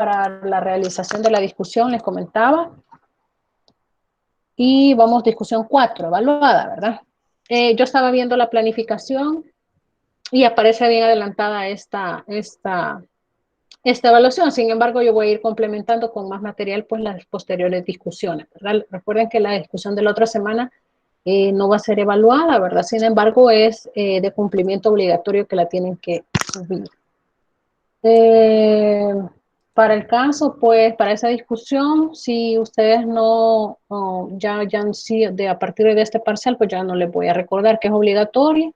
para la realización de la discusión, les comentaba. Y vamos, discusión 4, evaluada, ¿verdad? Yo estaba viendo la planificación y aparece bien adelantada esta evaluación. Sin embargo, yo voy a ir complementando con más material pues las posteriores discusiones, ¿verdad? Recuerden que la discusión de la otra semana no va a ser evaluada, ¿verdad? Sin embargo, es de cumplimiento obligatorio que la tienen que subir. Para el caso, pues, para esa discusión, si ustedes sí, a partir de este parcial, pues ya no les voy a recordar que es obligatorio.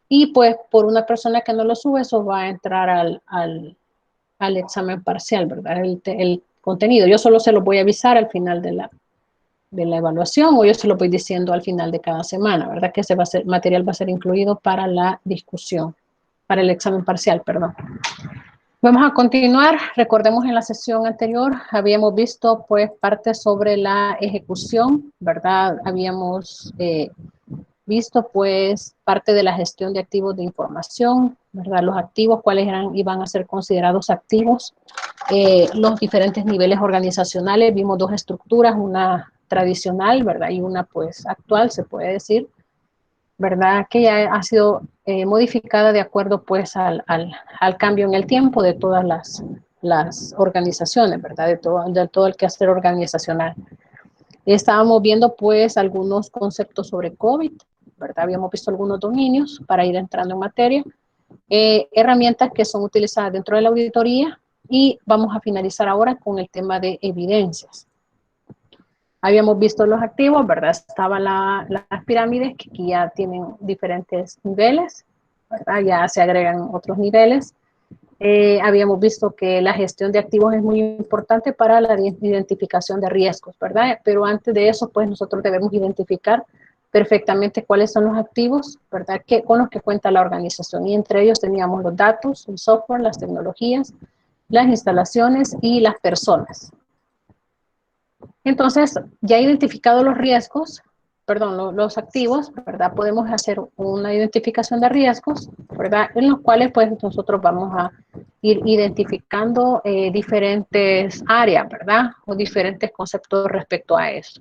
Y pues, por una persona que no lo sube, eso va a entrar al examen parcial, ¿verdad? El contenido. Yo solo se lo voy a avisar al final de la evaluación, o yo se lo voy diciendo al final de cada semana, ¿verdad? Que ese material va a ser incluido para la discusión, para el examen parcial, perdón. Vamos a continuar. Recordemos en la sesión anterior habíamos visto pues parte sobre la ejecución, ¿verdad? Habíamos visto pues parte de la gestión de activos de información, ¿verdad? Los activos, cuáles iban a ser considerados activos, los diferentes niveles organizacionales. Vimos dos estructuras, una tradicional, ¿verdad? Y una pues actual, se puede decir, ¿verdad? Que ya ha sido modificada de acuerdo pues al cambio en el tiempo de todas las organizaciones, ¿verdad? De todo el quehacer organizacional. Estábamos viendo pues algunos conceptos sobre COVID, ¿verdad? Habíamos visto algunos dominios para ir entrando en materia, herramientas que son utilizadas dentro de la auditoría, y vamos a finalizar ahora con el tema de evidencias. Habíamos visto los activos, ¿verdad? Estaban las pirámides, que aquí ya tienen diferentes niveles, ¿verdad? Ya se agregan otros niveles. Habíamos visto que la gestión de activos es muy importante para la identificación de riesgos, ¿verdad? Pero antes de eso, pues nosotros debemos identificar perfectamente cuáles son los activos, ¿verdad? Con los que cuenta la organización. Y entre ellos teníamos los datos, el software, las tecnologías, las instalaciones y las personas. Entonces, ya identificados los riesgos, perdón, los activos, ¿verdad? Podemos hacer una identificación de riesgos, ¿verdad? En los cuales pues nosotros vamos a ir identificando diferentes áreas, ¿verdad? O diferentes conceptos respecto a eso.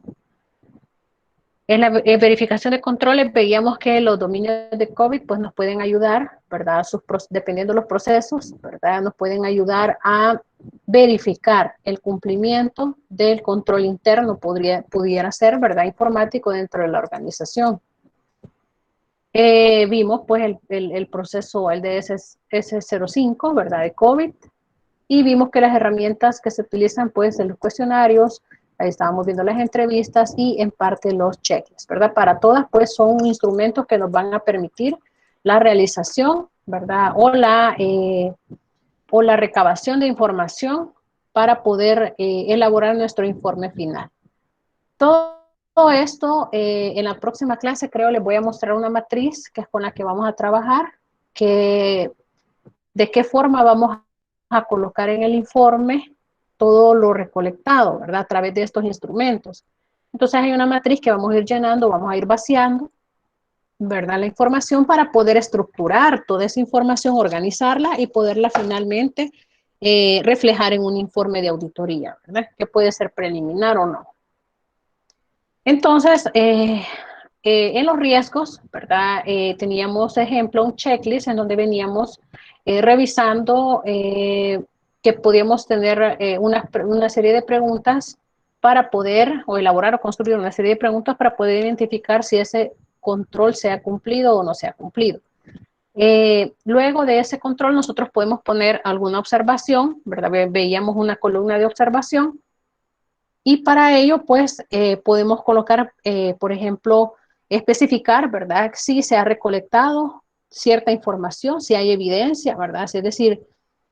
En la verificación de controles veíamos que los dominios de COVID pues nos pueden ayudar, ¿verdad? Dependiendo de los procesos, ¿verdad? Nos pueden ayudar a verificar el cumplimiento del control interno, pudiera ser, ¿verdad? Informático dentro de la organización. Vimos pues el proceso, el DS-05, ¿verdad? De COVID. Y vimos que las herramientas que se utilizan pues en los cuestionarios, ahí estábamos viendo las entrevistas y en parte los checklists, ¿verdad? Para todas pues son instrumentos que nos van a permitir la realización, ¿verdad? O la recabación de información para poder elaborar nuestro informe final. Todo esto en la próxima clase creo les voy a mostrar una matriz que es con la que vamos a trabajar, que de qué forma vamos a colocar en el informe todo lo recolectado, ¿verdad? A través de estos instrumentos. Entonces hay una matriz que vamos a ir llenando, vamos a ir vaciando, ¿verdad? La información para poder estructurar toda esa información, organizarla y poderla finalmente reflejar en un informe de auditoría, ¿verdad? Que puede ser preliminar o no. Entonces, en los riesgos, ¿verdad? Teníamos, ejemplo, un checklist en donde veníamos revisando que podíamos tener una serie de preguntas para poder, o elaborar o construir una serie de preguntas para poder identificar si ese control se ha cumplido o no se ha cumplido. Luego de ese control nosotros podemos poner alguna observación, ¿verdad? Veíamos una columna de observación. Y para ello, pues, podemos colocar, por ejemplo, especificar, ¿verdad? Si se ha recolectado cierta información, si hay evidencia, ¿verdad? Es decir,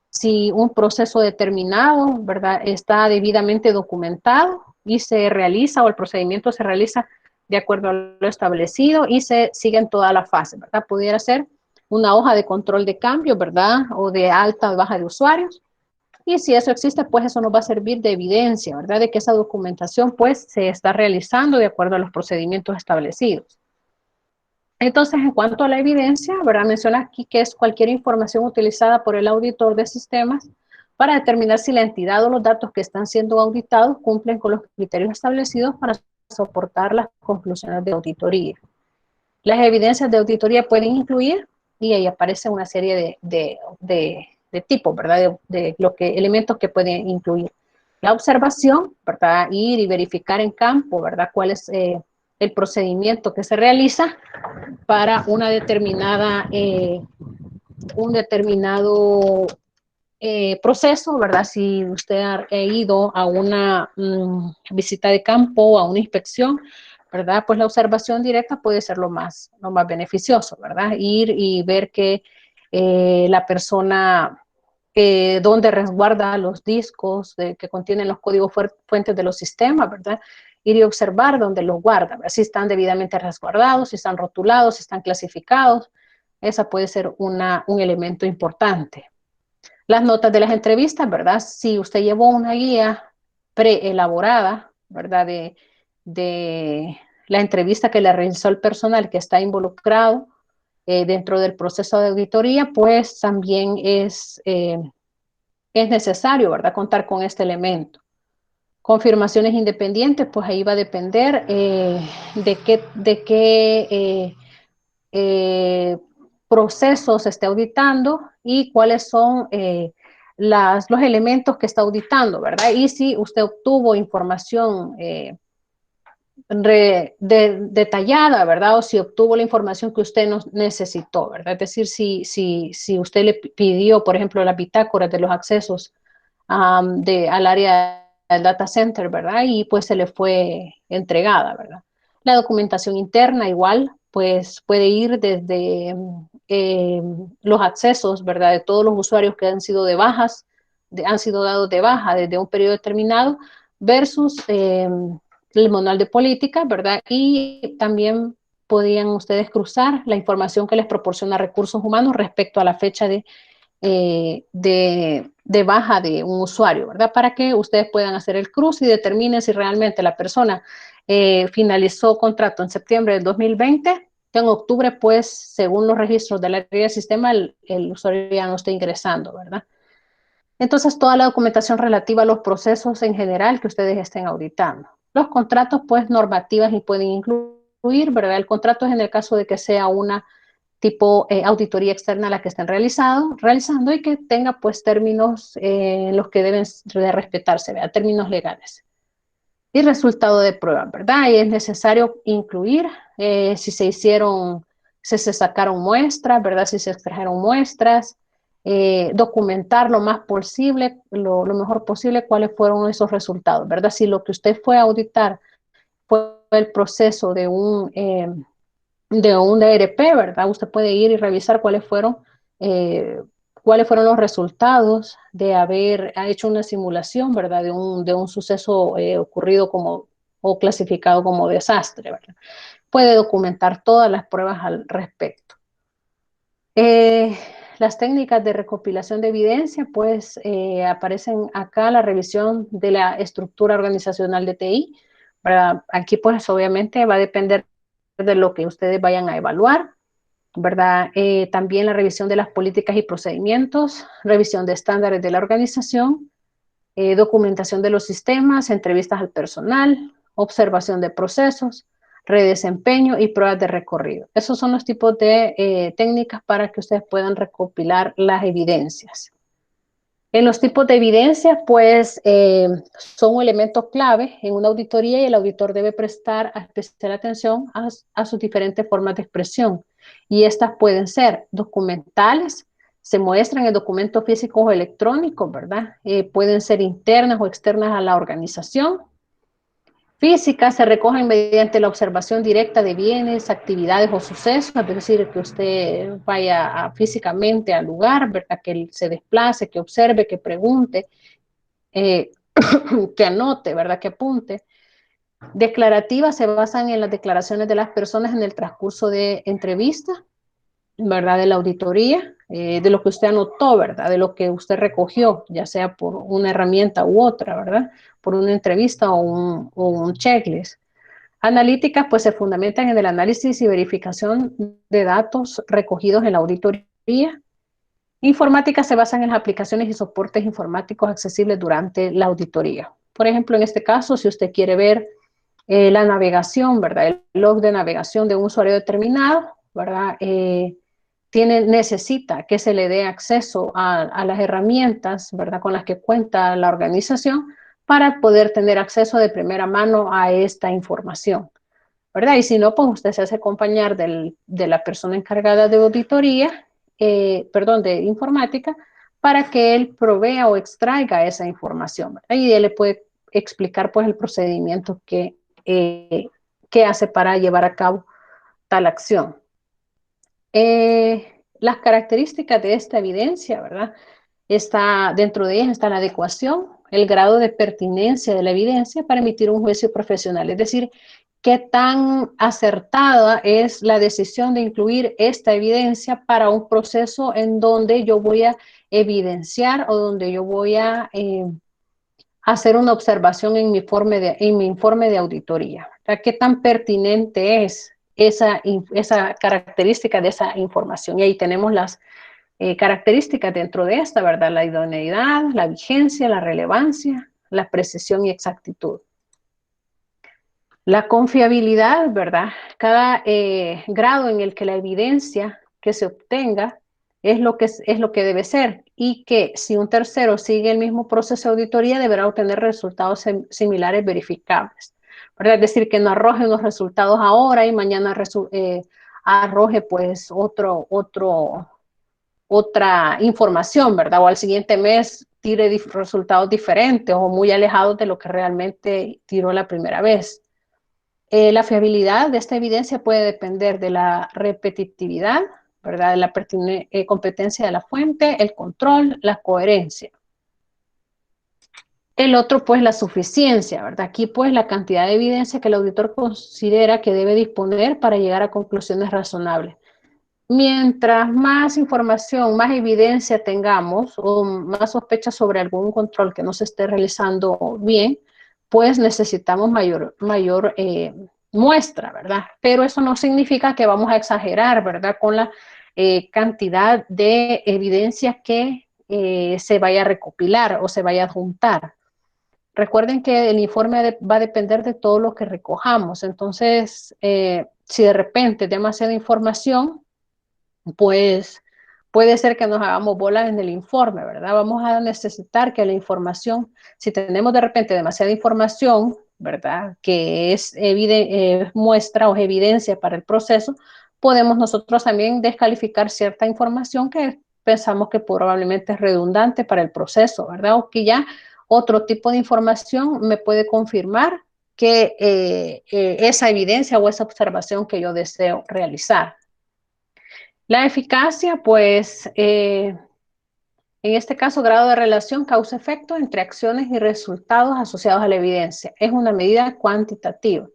si un proceso determinado, ¿verdad? Está debidamente documentado y se realiza, o el procedimiento se realiza de acuerdo a lo establecido y se siguen todas las fases, ¿verdad? Pudiera ser una hoja de control de cambio, ¿verdad? O de alta o baja de usuarios. Y si eso existe, pues eso nos va a servir de evidencia, ¿verdad? De que esa documentación, pues, se está realizando de acuerdo a los procedimientos establecidos. Entonces, en cuanto a la evidencia, ¿verdad? Menciona aquí que es cualquier información utilizada por el auditor de sistemas para determinar si la entidad o los datos que están siendo auditados cumplen con los criterios establecidos para soportar las conclusiones de auditoría. Las evidencias de auditoría pueden incluir, y ahí aparece una serie de tipos, ¿verdad? De elementos que pueden incluir. La observación, ¿verdad? Ir y verificar en campo, ¿verdad? Cuál es el procedimiento que se realiza para una determinada, un determinado proceso, ¿verdad? Si usted ha ido a una visita de campo, a una inspección, ¿verdad? Pues la observación directa puede ser lo más beneficioso, ¿verdad? Ir y ver que la persona donde resguarda los discos que contienen los códigos fuentes de los sistemas, ¿verdad? Ir y observar dónde los guarda, ¿verdad? Si están debidamente resguardados, si están rotulados, si están clasificados. Esa puede ser un elemento importante. Las notas de las entrevistas, ¿verdad? Si usted llevó una guía preelaborada, ¿verdad? De la entrevista que le realizó el personal que está involucrado dentro del proceso de auditoría, pues también es necesario, ¿verdad? Contar con este elemento. Confirmaciones independientes, pues ahí va a depender de qué procesos se esté auditando y cuáles son los elementos que está auditando, ¿verdad? Y si usted obtuvo información detallada, ¿verdad? O si obtuvo la información que usted necesitó, ¿verdad? Es decir, si usted le pidió, por ejemplo, las bitácoras de los accesos al área del data center, ¿verdad? Y pues se le fue entregada, ¿verdad? La documentación interna igual, pues puede ir desde los accesos, ¿verdad? De todos los usuarios que han sido de bajas, han sido dados de baja desde un periodo determinado, versus el manual de política, ¿verdad? Y también podían ustedes cruzar la información que les proporciona recursos humanos respecto a la fecha de baja de un usuario, ¿verdad? Para que ustedes puedan hacer el cruce y determinen si realmente la persona finalizó contrato en septiembre del 2020, que en octubre, pues, según los registros del área del sistema, el usuario ya no está ingresando, ¿verdad? Entonces, toda la documentación relativa a los procesos en general que ustedes estén auditando. Los contratos, pues, normativas y pueden incluir, ¿verdad? El contrato es en el caso de que sea una tipo auditoría externa a la que estén realizando y que tenga pues términos en los que deben de respetarse, ¿verdad? Términos legales. Y resultado de prueba, ¿verdad? Y es necesario incluir si se sacaron muestras, ¿verdad? Si se extrajeron muestras, documentar lo más posible, lo mejor posible, cuáles fueron esos resultados, ¿verdad? Si lo que usted fue a auditar fue el proceso de un DRP, ¿verdad? Usted puede ir y revisar cuáles fueron los resultados de haber hecho una simulación, ¿verdad? De un suceso ocurrido o clasificado como desastre, ¿verdad? Puede documentar todas las pruebas al respecto. Las técnicas de recopilación de evidencia, pues aparecen acá la revisión de la estructura organizacional de TI, ¿verdad? Aquí pues obviamente va a depender de lo que ustedes vayan a evaluar, ¿verdad? También la revisión de las políticas y procedimientos, revisión de estándares de la organización, documentación de los sistemas, entrevistas al personal, observación de procesos, redesempeño y pruebas de recorrido. Esos son los tipos de técnicas para que ustedes puedan recopilar las evidencias. En los tipos de evidencia, pues son un elemento clave en una auditoría y el auditor debe prestar especial atención a sus diferentes formas de expresión. Y estas pueden ser documentales, se muestran en documentos físicos o electrónicos, ¿verdad? Pueden ser internas o externas a la organización. Físicas se recogen mediante la observación directa de bienes, actividades o sucesos, es decir, que usted vaya físicamente al lugar, ¿verdad? Que se desplace, que observe, que pregunte, eh, que anote, ¿verdad? Que apunte. Declarativas se basan en las declaraciones de las personas en el transcurso de entrevista, ¿verdad? De la auditoría, de lo que usted anotó, ¿verdad? De lo que usted recogió, ya sea por una herramienta u otra, ¿verdad? Por una entrevista o un checklist. Analíticas, pues se fundamentan en el análisis y verificación de datos recogidos en la auditoría. Informática se basa en las aplicaciones y soportes informáticos accesibles durante la auditoría. Por ejemplo, en este caso, si usted quiere ver la navegación, ¿verdad? El log de navegación de un usuario determinado, ¿verdad? Necesita que se le dé acceso a las herramientas, ¿verdad? Con las que cuenta la organización para poder tener acceso de primera mano a esta información, ¿verdad? Y si no, pues usted se hace acompañar de la persona encargada de auditoría, de informática, para que él provea o extraiga esa información, ¿verdad? Y él le puede explicar pues el procedimiento que hace para llevar a cabo tal acción. Las características de esta evidencia, ¿verdad? Dentro de ellas está la adecuación, el grado de pertinencia de la evidencia para emitir un juicio profesional, es decir, qué tan acertada es la decisión de incluir esta evidencia para un proceso en donde yo voy a evidenciar o donde yo voy a hacer una observación en en mi informe de auditoría. O sea, qué tan pertinente es esa característica de esa información. Y ahí tenemos las características dentro de esta, ¿verdad? La idoneidad, la vigencia, la relevancia, la precisión y exactitud. La confiabilidad, ¿verdad? Cada grado en el que la evidencia que se obtenga es lo que debe ser, y que si un tercero sigue el mismo proceso de auditoría deberá obtener resultados similares verificables, ¿verdad? Es decir, que no arroje unos resultados ahora y mañana arroje pues otra información, ¿verdad? O al siguiente mes tire resultados diferentes o muy alejados de lo que realmente tiró la primera vez. La fiabilidad de esta evidencia puede depender de la repetitividad, ¿verdad? De la competencia de la fuente, el control, la coherencia. El otro, pues, la suficiencia, ¿verdad? Aquí, pues, la cantidad de evidencia que el auditor considera que debe disponer para llegar a conclusiones razonables. Mientras más información, más evidencia tengamos o más sospechas sobre algún control que no se esté realizando bien, pues necesitamos mayor muestra, ¿verdad? Pero eso no significa que vamos a exagerar, ¿verdad? Con la cantidad de evidencia que se vaya a recopilar o se vaya a juntar. Recuerden que el informe va a depender de todo lo que recojamos. Entonces, si de repente es demasiada información, pues puede ser que nos hagamos bolas en el informe, ¿verdad? Vamos a necesitar que la información, si tenemos de repente demasiada información, ¿verdad? Que es muestra o evidencia para el proceso, podemos nosotros también descalificar cierta información que pensamos que probablemente es redundante para el proceso, ¿verdad? O que ya otro tipo de información me puede confirmar que esa evidencia o esa observación que yo deseo realizar. La eficacia, pues, en este caso, grado de relación causa-efecto entre acciones y resultados asociados a la evidencia. Es una medida cuantitativa.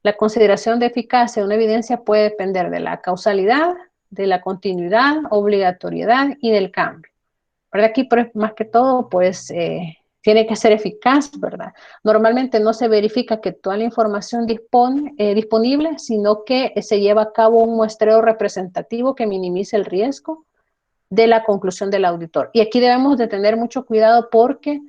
La consideración de eficacia de una evidencia puede depender de la causalidad, de la continuidad, obligatoriedad y del cambio. ¿Verdad? Aquí, más que todo, pues, tiene que ser eficaz, ¿verdad? Normalmente no se verifica que toda la información disponible, sino que se lleva a cabo un muestreo representativo que minimice el riesgo de la conclusión del auditor. Y aquí debemos de tener mucho cuidado porque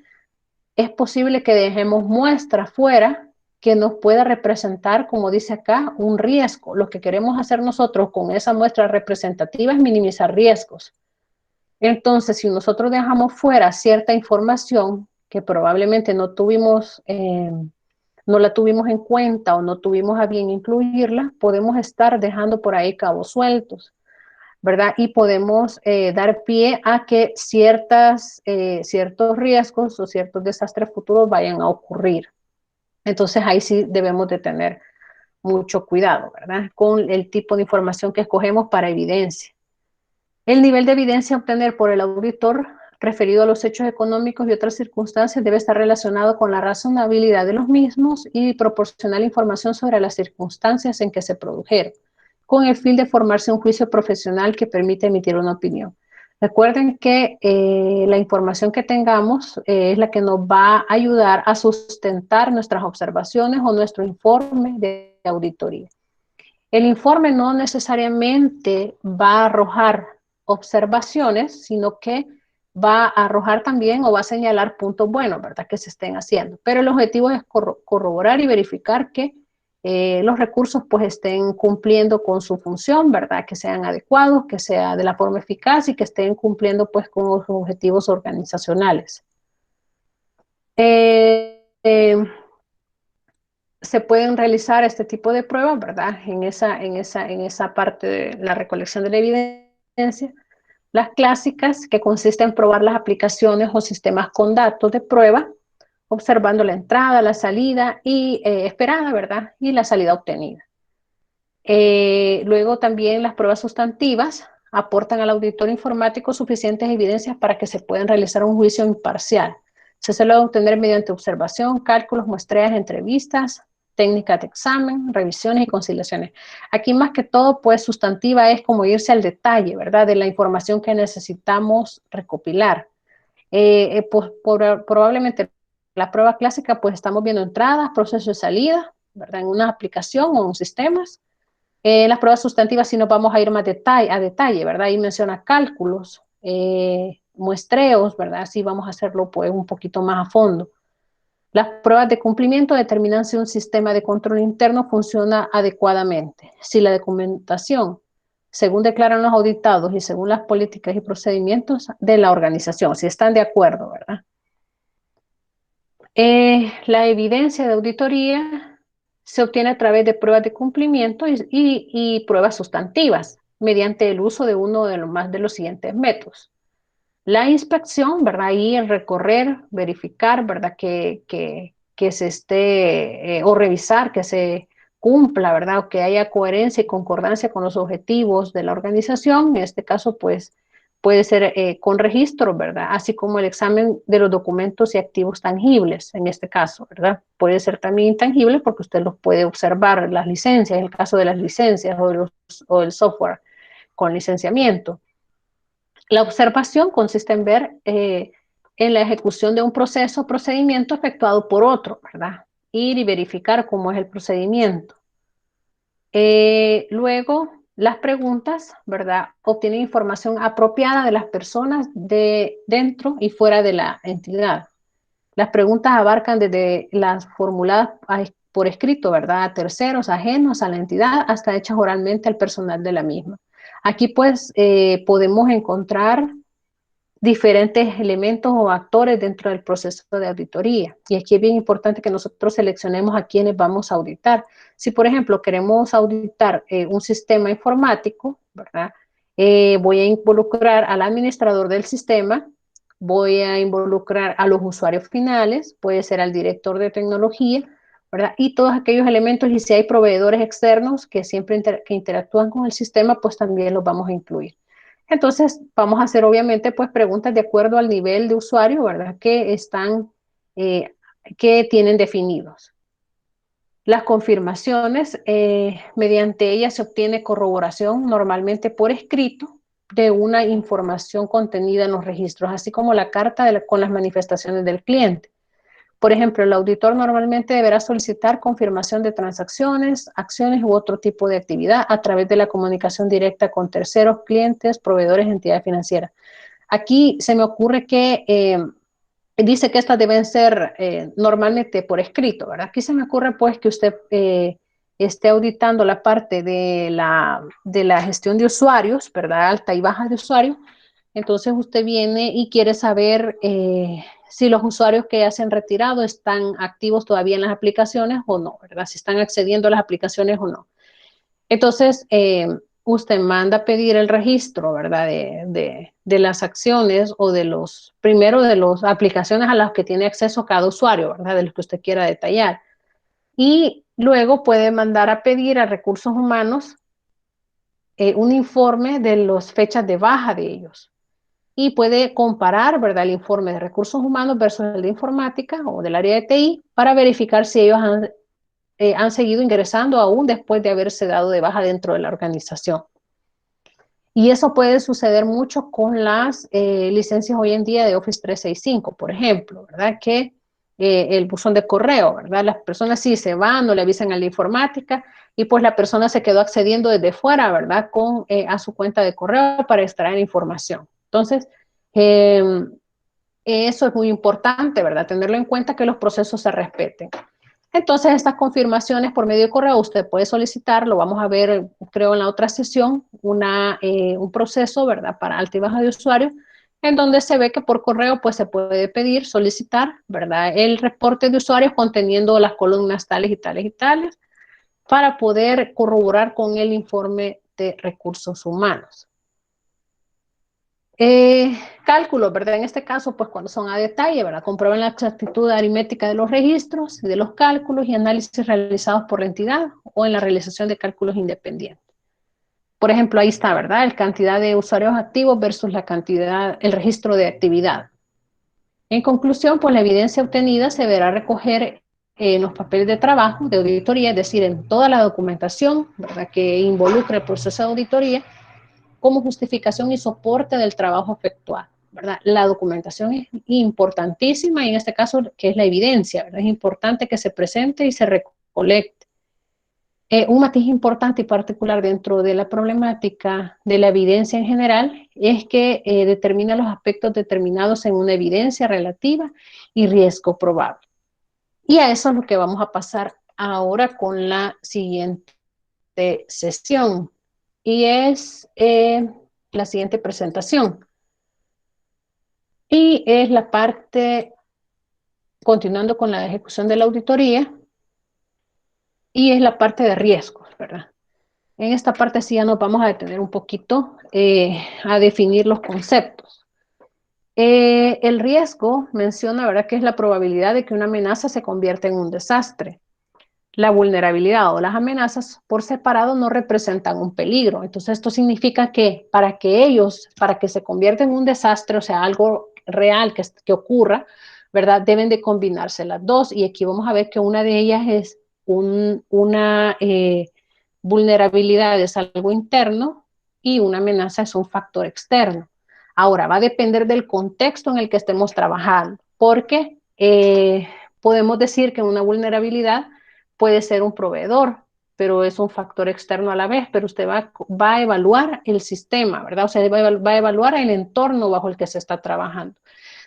es posible que dejemos muestras fuera que nos pueda representar, como dice acá, un riesgo. Lo que queremos hacer nosotros con esa muestra representativa es minimizar riesgos. Entonces, si nosotros dejamos fuera cierta información que probablemente no la tuvimos en cuenta o no tuvimos a bien incluirla, podemos estar dejando por ahí cabos sueltos, ¿verdad? Y podemos dar pie a que ciertos riesgos o ciertos desastres futuros vayan a ocurrir. Entonces, ahí sí debemos de tener mucho cuidado, ¿verdad? Con el tipo de información que escogemos para evidencia. El nivel de evidencia a obtener por el auditor referido a los hechos económicos y otras circunstancias debe estar relacionado con la razonabilidad de los mismos y proporcionar información sobre las circunstancias en que se produjeron, con el fin de formarse un juicio profesional que permite emitir una opinión. Recuerden que la información que tengamos es la que nos va a ayudar a sustentar nuestras observaciones o nuestro informe de auditoría. El informe no necesariamente va a arrojar observaciones, sino que va a arrojar también o va a señalar puntos buenos, ¿verdad?, que se estén haciendo. Pero el objetivo es corroborar y verificar que los recursos pues estén cumpliendo con su función, ¿verdad?, que sean adecuados, que sea de la forma eficaz y que estén cumpliendo pues con los objetivos organizacionales. Se pueden realizar este tipo de pruebas, ¿verdad?, en esa parte de la recolección de la evidencia. Las clásicas, que consisten en probar las aplicaciones o sistemas con datos de prueba, observando la entrada, la salida y esperada, ¿verdad?, y la salida obtenida. Luego también las pruebas sustantivas aportan al auditor informático suficientes evidencias para que se puedan realizar un juicio imparcial. Se suele obtener mediante observación, cálculos, muestreas, entrevistas, técnicas de examen, revisiones y conciliaciones. Aquí más que todo, pues sustantiva es como irse al detalle, ¿verdad?, de la información que necesitamos recopilar. Pues, probablemente la prueba clásica, pues estamos viendo entradas, proceso de salida, ¿verdad?, en una aplicación o en sistemas. Las pruebas sustantivas sí nos vamos a ir más a detalle, ¿verdad? Ahí menciona cálculos, muestreos, ¿verdad? Así vamos a hacerlo pues un poquito más a fondo. Las pruebas de cumplimiento determinan si un sistema de control interno funciona adecuadamente, si la documentación, según declaran los auditados y según las políticas y procedimientos de la organización, si están de acuerdo, ¿verdad? La evidencia de auditoría se obtiene a través de pruebas de cumplimiento y pruebas sustantivas mediante el uso de uno de los más de los siguientes métodos. La inspección, ¿verdad? Ahí el recorrer, verificar, ¿verdad?, que se esté, o revisar que se cumpla, ¿verdad?, o que haya coherencia y concordancia con los objetivos de la organización. En este caso, pues, puede ser con registro, ¿verdad?, así como el examen de los documentos y activos tangibles, en este caso, ¿verdad? Puede ser también intangible porque usted los puede observar, las licencias, en el caso de las licencias o el software con licenciamiento. La observación consiste en ver en la ejecución de un proceso o procedimiento efectuado por otro, ¿verdad? Ir y verificar cómo es el procedimiento. Luego, las preguntas, ¿verdad?, obtienen información apropiada de las personas de dentro y fuera de la entidad. Las preguntas abarcan desde las formuladas por escrito, ¿verdad?, a terceros, ajenos a la entidad, hasta hechas oralmente al personal de la misma. Aquí pues podemos encontrar diferentes elementos o actores dentro del proceso de auditoría. Y aquí es bien importante que nosotros seleccionemos a quienes vamos a auditar. Si, por ejemplo, queremos auditar un sistema informático, ¿verdad?, voy a involucrar al administrador del sistema, voy a involucrar a los usuarios finales, puede ser al director de tecnología, ¿verdad?, y todos aquellos elementos, y si hay proveedores externos que siempre que interactúan con el sistema, pues también los vamos a incluir. Entonces, vamos a hacer obviamente pues preguntas de acuerdo al nivel de usuario, ¿verdad?, que están, que tienen definidos. Las confirmaciones, mediante ellas se obtiene corroboración normalmente por escrito de una información contenida en los registros, así como la carta con las manifestaciones del cliente. Por ejemplo, el auditor normalmente deberá solicitar confirmación de transacciones, acciones u otro tipo de actividad a través de la comunicación directa con terceros, clientes, proveedores, entidades financieras. Aquí se me ocurre que dice que estas deben ser normalmente por escrito, ¿verdad? Aquí se me ocurre pues que usted esté auditando la parte de la gestión de usuarios, ¿verdad?, alta y baja de usuarios. Entonces usted viene y quiere saber si los usuarios que ya se han retirado están activos todavía en las aplicaciones o no, ¿verdad?, si están accediendo a las aplicaciones o no. Entonces, usted manda a pedir el registro, ¿verdad?, de las acciones o primero de las aplicaciones a las que tiene acceso cada usuario, ¿verdad?, de los que usted quiera detallar. Y luego puede mandar a pedir a recursos humanos un informe de las fechas de baja de ellos. Y puede comparar, ¿verdad?, el informe de recursos humanos versus el de informática o del área de TI para verificar si ellos han seguido ingresando aún después de haberse dado de baja dentro de la organización. Y eso puede suceder mucho con las licencias hoy en día de Office 365, por ejemplo, ¿verdad?, que el buzón de correo, ¿verdad? Las personas sí se van, no le avisan a la informática y pues la persona se quedó accediendo desde fuera, ¿verdad? A su cuenta de correo para extraer información. Entonces, eso es muy importante, ¿verdad? Tenerlo en cuenta que los procesos se respeten. Entonces, estas confirmaciones por medio de correo usted puede solicitar, lo vamos a ver, creo, en la otra sesión, un proceso, ¿verdad? Para alta y baja de usuario, en donde se ve que por correo, pues se puede pedir, solicitar, ¿verdad? El reporte de usuarios conteniendo las columnas tales y tales y tales, para poder corroborar con el informe de recursos humanos. Cálculos, ¿verdad? En este caso, pues cuando son a detalle, ¿verdad? Comprueben la exactitud aritmética de los registros, de los cálculos y análisis realizados por la entidad o en la realización de cálculos independientes. Por ejemplo, ahí está, ¿verdad? La cantidad de usuarios activos versus la cantidad, el registro de actividad. En conclusión, pues la evidencia obtenida se deberá recoger en los papeles de trabajo de auditoría, es decir, en toda la documentación, ¿verdad? Que involucre el proceso de auditoría, como justificación y soporte del trabajo efectuado, ¿verdad? La documentación es importantísima y en este caso, que es la evidencia, ¿verdad? Es importante que se presente y se recolecte. Un matiz importante y particular dentro de la problemática de la evidencia en general es que determina los aspectos determinados en una evidencia relativa y riesgo probable. Y a eso es lo que vamos a pasar ahora con la siguiente sesión. Y es la siguiente presentación. Y es la parte, continuando con la ejecución de la auditoría, y es la parte de riesgos, ¿verdad? En esta parte sí ya nos vamos a detener un poquito a definir los conceptos. El riesgo menciona, ¿verdad?, que es la probabilidad de que una amenaza se convierta en un desastre. La vulnerabilidad o las amenazas por separado no representan un peligro. Entonces, esto significa que para que se convierta en un desastre, o sea, algo real que ocurra, ¿verdad? Deben de combinarse las dos. Y aquí vamos a ver que una de ellas es una vulnerabilidad, es algo interno y una amenaza es un factor externo. Ahora, va a depender del contexto en el que estemos trabajando, porque podemos decir que una vulnerabilidad puede ser un proveedor, pero es un factor externo a la vez, pero usted va a evaluar el sistema, ¿verdad? O sea, va a evaluar el entorno bajo el que se está trabajando.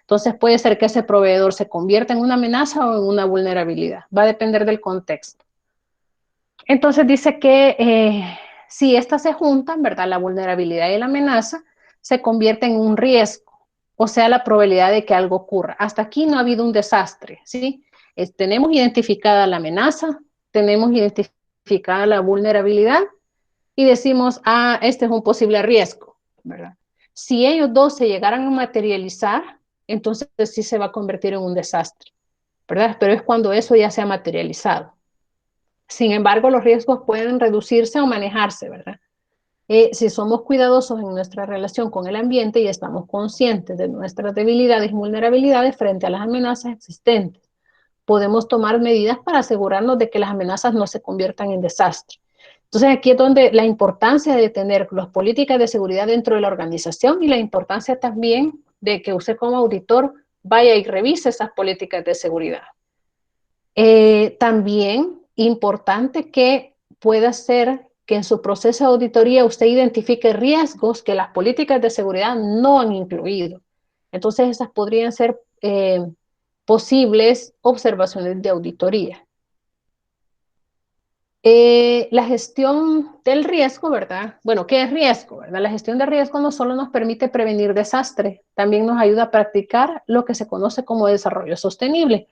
Entonces puede ser que ese proveedor se convierta en una amenaza o en una vulnerabilidad. Va a depender del contexto. Entonces dice que si estas se juntan, ¿verdad? La vulnerabilidad y la amenaza se convierten en un riesgo, o sea, la probabilidad de que algo ocurra. Hasta aquí no ha habido un desastre, ¿sí? Tenemos identificada la amenaza, tenemos identificada la vulnerabilidad y decimos, ah, este es un posible riesgo, ¿verdad? Si ellos dos se llegaran a materializar, entonces sí se va a convertir en un desastre, ¿verdad? Pero es cuando eso ya se ha materializado. Sin embargo, los riesgos pueden reducirse o manejarse, ¿verdad? Si somos cuidadosos en nuestra relación con el ambiente y estamos conscientes de nuestras debilidades y vulnerabilidades frente a las amenazas existentes, podemos tomar medidas para asegurarnos de que las amenazas no se conviertan en desastre. Entonces, aquí es donde la importancia de tener las políticas de seguridad dentro de la organización y la importancia también de que usted como auditor vaya y revise esas políticas de seguridad. También importante que pueda ser que en su proceso de auditoría usted identifique riesgos que las políticas de seguridad no han incluido. Entonces, esas podrían ser posibles observaciones de auditoría. La gestión del riesgo, ¿verdad? Bueno, ¿qué es riesgo? ¿Verdad? La gestión de riesgo no solo nos permite prevenir desastres, también nos ayuda a practicar lo que se conoce como desarrollo sostenible.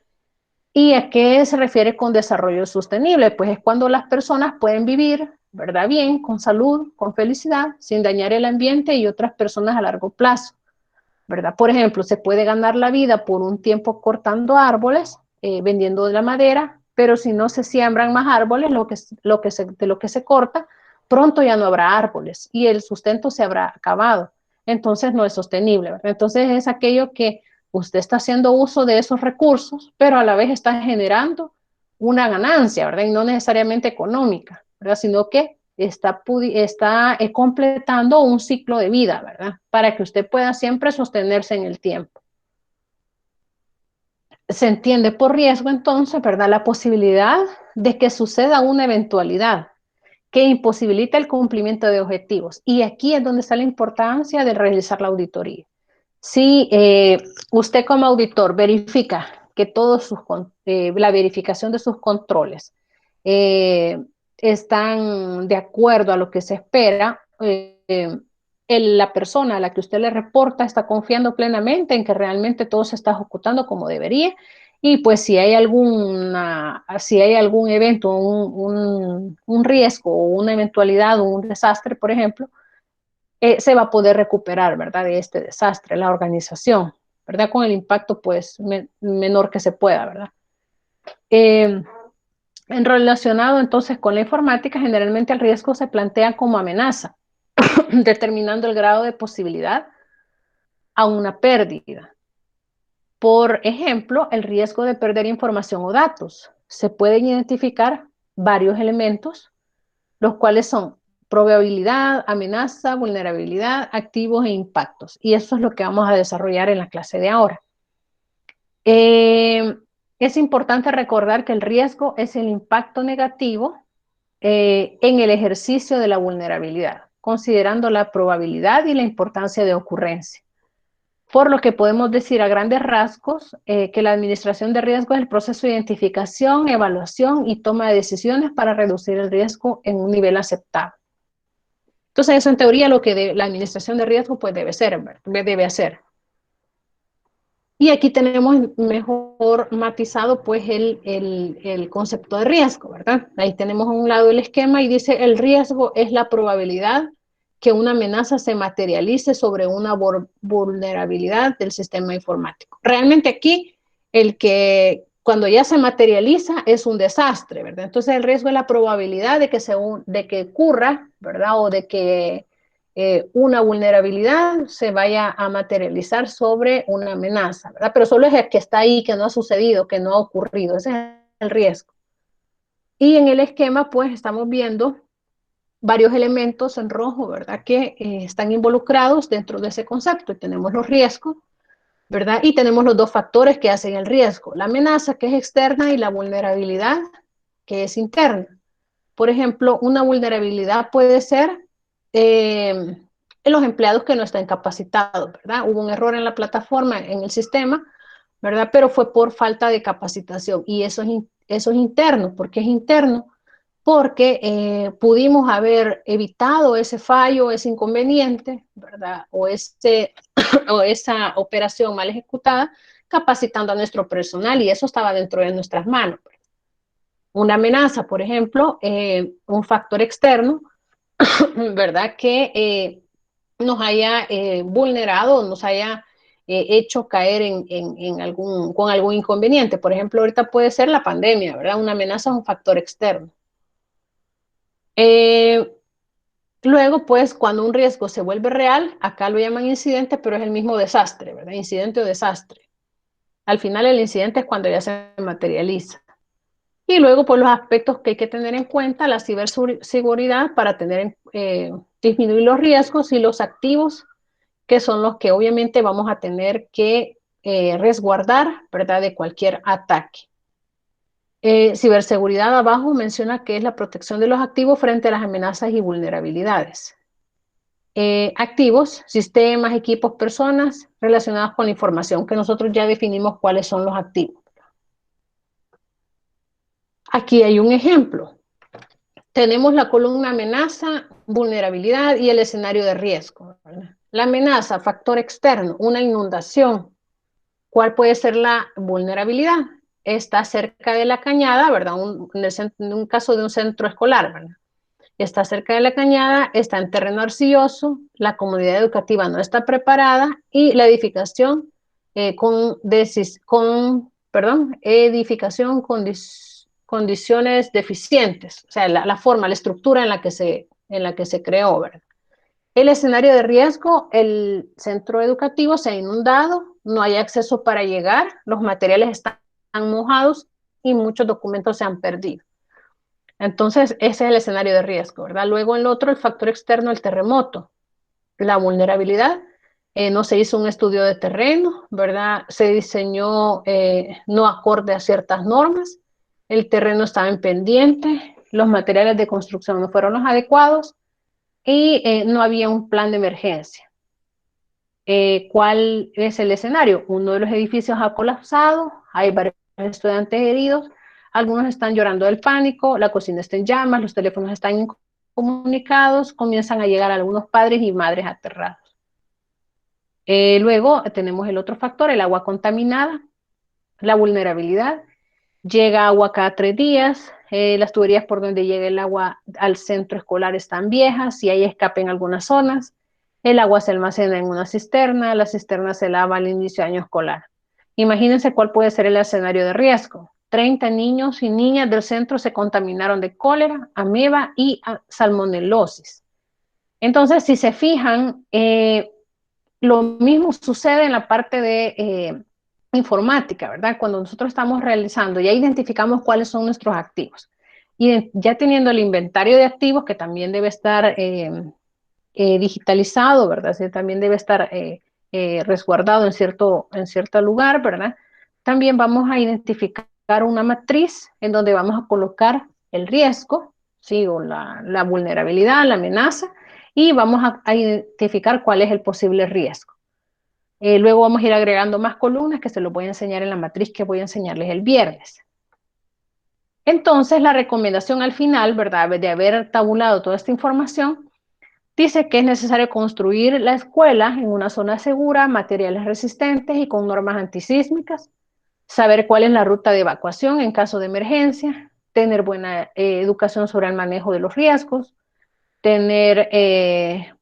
¿Y a qué se refiere con desarrollo sostenible? Pues es cuando las personas pueden vivir, ¿verdad? Bien, con salud, con felicidad, sin dañar el ambiente y otras personas a largo plazo, ¿verdad? Por ejemplo, se puede ganar la vida por un tiempo cortando árboles, vendiendo de la madera, pero si no se siembran más árboles, de lo que se corta, pronto ya no habrá árboles y el sustento se habrá acabado. Entonces no es sostenible, ¿verdad? Entonces es aquello que usted está haciendo uso de esos recursos, pero a la vez está generando una ganancia, ¿verdad? Y no necesariamente económica, ¿verdad? Sino que está completando un ciclo de vida, ¿verdad? Para que usted pueda siempre sostenerse en el tiempo. Se entiende por riesgo entonces, ¿verdad? La posibilidad de que suceda una eventualidad que imposibilita el cumplimiento de objetivos. Y aquí es donde está la importancia de realizar la auditoría. Si usted como auditor verifica que la verificación de sus controles eh, están de acuerdo a lo que se espera, la persona a la que usted le reporta está confiando plenamente en que realmente todo se está ejecutando como debería. Y pues si hay algún evento, un riesgo o una eventualidad o un desastre, por ejemplo, se va a poder recuperar, ¿verdad? De este desastre, la organización, ¿verdad? Con el impacto, pues, menor que se pueda, ¿verdad? Eh, en relacionado entonces con la informática, generalmente el riesgo se plantea como amenaza, determinando el grado de posibilidad a una pérdida. Por ejemplo, el riesgo de perder información o datos. Se pueden identificar varios elementos, los cuales son probabilidad, amenaza, vulnerabilidad, activos e impactos. Y eso es lo que vamos a desarrollar en la clase de ahora. Es importante recordar que el riesgo es el impacto negativo en el ejercicio de la vulnerabilidad, considerando la probabilidad y la importancia de ocurrencia. Por lo que podemos decir a grandes rasgos que la administración de riesgo es el proceso de identificación, evaluación y toma de decisiones para reducir el riesgo en un nivel aceptable. Entonces, eso en teoría lo que la administración de riesgo pues debe hacer. Y aquí tenemos mejor matizado pues el concepto de riesgo, ¿verdad? Ahí tenemos a un lado el esquema y dice el riesgo es la probabilidad que una amenaza se materialice sobre una vulnerabilidad del sistema informático. Realmente aquí el que cuando ya se materializa es un desastre, ¿verdad? Entonces el riesgo es la probabilidad de que ocurra, ¿verdad? O de que una vulnerabilidad se vaya a materializar sobre una amenaza, ¿verdad? Pero solo es el que está ahí, que no ha sucedido, que no ha ocurrido. Ese es el riesgo. Y en el esquema, pues, estamos viendo varios elementos en rojo, ¿verdad? Que están involucrados dentro de ese concepto. Tenemos los riesgos, ¿verdad? Y tenemos los dos factores que hacen el riesgo. La amenaza, que es externa, y la vulnerabilidad, que es interna. Por ejemplo, una vulnerabilidad puede ser en los empleados que no están capacitados, ¿verdad? Hubo un error en la plataforma, en el sistema, ¿verdad? Pero fue por falta de capacitación y eso es interno. ¿Por qué es interno? Porque pudimos haber evitado ese fallo, ese inconveniente, ¿verdad? O esa operación mal ejecutada, capacitando a nuestro personal y eso estaba dentro de nuestras manos. Una amenaza, por ejemplo, un factor externo, ¿verdad? Que nos haya vulnerado, nos haya hecho caer con algún inconveniente. Por ejemplo, ahorita puede ser la pandemia, ¿verdad? Una amenaza es un factor externo. Eh, Luego, pues, cuando un riesgo se vuelve real, acá lo llaman incidente, pero es el mismo desastre, ¿verdad? Incidente o desastre. Al final, el incidente es cuando ya se materializa. Y luego, pues los aspectos que hay que tener en cuenta, la ciberseguridad para disminuir los riesgos y los activos, que son los que obviamente vamos a tener que resguardar, ¿verdad? De cualquier ataque. Ciberseguridad abajo menciona que es la protección de los activos frente a las amenazas y vulnerabilidades. Activos, sistemas, equipos, personas relacionados con la información, que nosotros ya definimos cuáles son los activos. Aquí hay un ejemplo. Tenemos la columna amenaza, vulnerabilidad y el escenario de riesgo, ¿verdad? La amenaza, factor externo, una inundación. ¿Cuál puede ser la vulnerabilidad? Está cerca de la cañada, ¿verdad? En un caso de un centro escolar, ¿verdad? Está cerca de la cañada, está en terreno arcilloso, la comunidad educativa no está preparada y la edificación edificación con condiciones deficientes, o sea, la forma, la estructura en la que se creó, ¿verdad? El escenario de riesgo, el centro educativo se ha inundado, no hay acceso para llegar, los materiales están mojados y muchos documentos se han perdido. Entonces, ese es el escenario de riesgo, ¿verdad? Luego, el otro, el factor externo, el terremoto, la vulnerabilidad. no se hizo un estudio de terreno, ¿verdad? Se diseñó no acorde a ciertas normas, el terreno estaba en pendiente, los materiales de construcción no fueron los adecuados y no había un plan de emergencia. ¿Cuál es el escenario? Uno de los edificios ha colapsado, hay varios estudiantes heridos, algunos están llorando del pánico, la cocina está en llamas, los teléfonos están incomunicados, comienzan a llegar algunos padres y madres aterrados. Luego tenemos el otro factor, el agua contaminada, la vulnerabilidad. Llega agua cada 3 días, las tuberías por donde llega el agua al centro escolar están viejas y hay escape en algunas zonas. El agua se almacena en una cisterna, la cisterna se lava al inicio de año escolar. Imagínense cuál puede ser el escenario de riesgo. 30 niños y niñas del centro se contaminaron de cólera, ameba y salmonelosis. Entonces, si se fijan, lo mismo sucede en la parte de informática, ¿verdad? Cuando nosotros estamos realizando, ya identificamos cuáles son nuestros activos. Y ya teniendo el inventario de activos, que también debe estar digitalizado, ¿verdad? Sí, también debe estar resguardado en cierto lugar, ¿verdad? También vamos a identificar una matriz en donde vamos a colocar el riesgo, ¿sí? O la vulnerabilidad, la amenaza, y vamos a identificar cuál es el posible riesgo. Luego vamos a ir agregando más columnas que se los voy a enseñar en la matriz que voy a enseñarles el viernes. Entonces, la recomendación al final, ¿verdad? De haber tabulado toda esta información, dice que es necesario construir la escuela en una zona segura, materiales resistentes y con normas antisísmicas, saber cuál es la ruta de evacuación en caso de emergencia, tener buena educación sobre el manejo de los riesgos, tener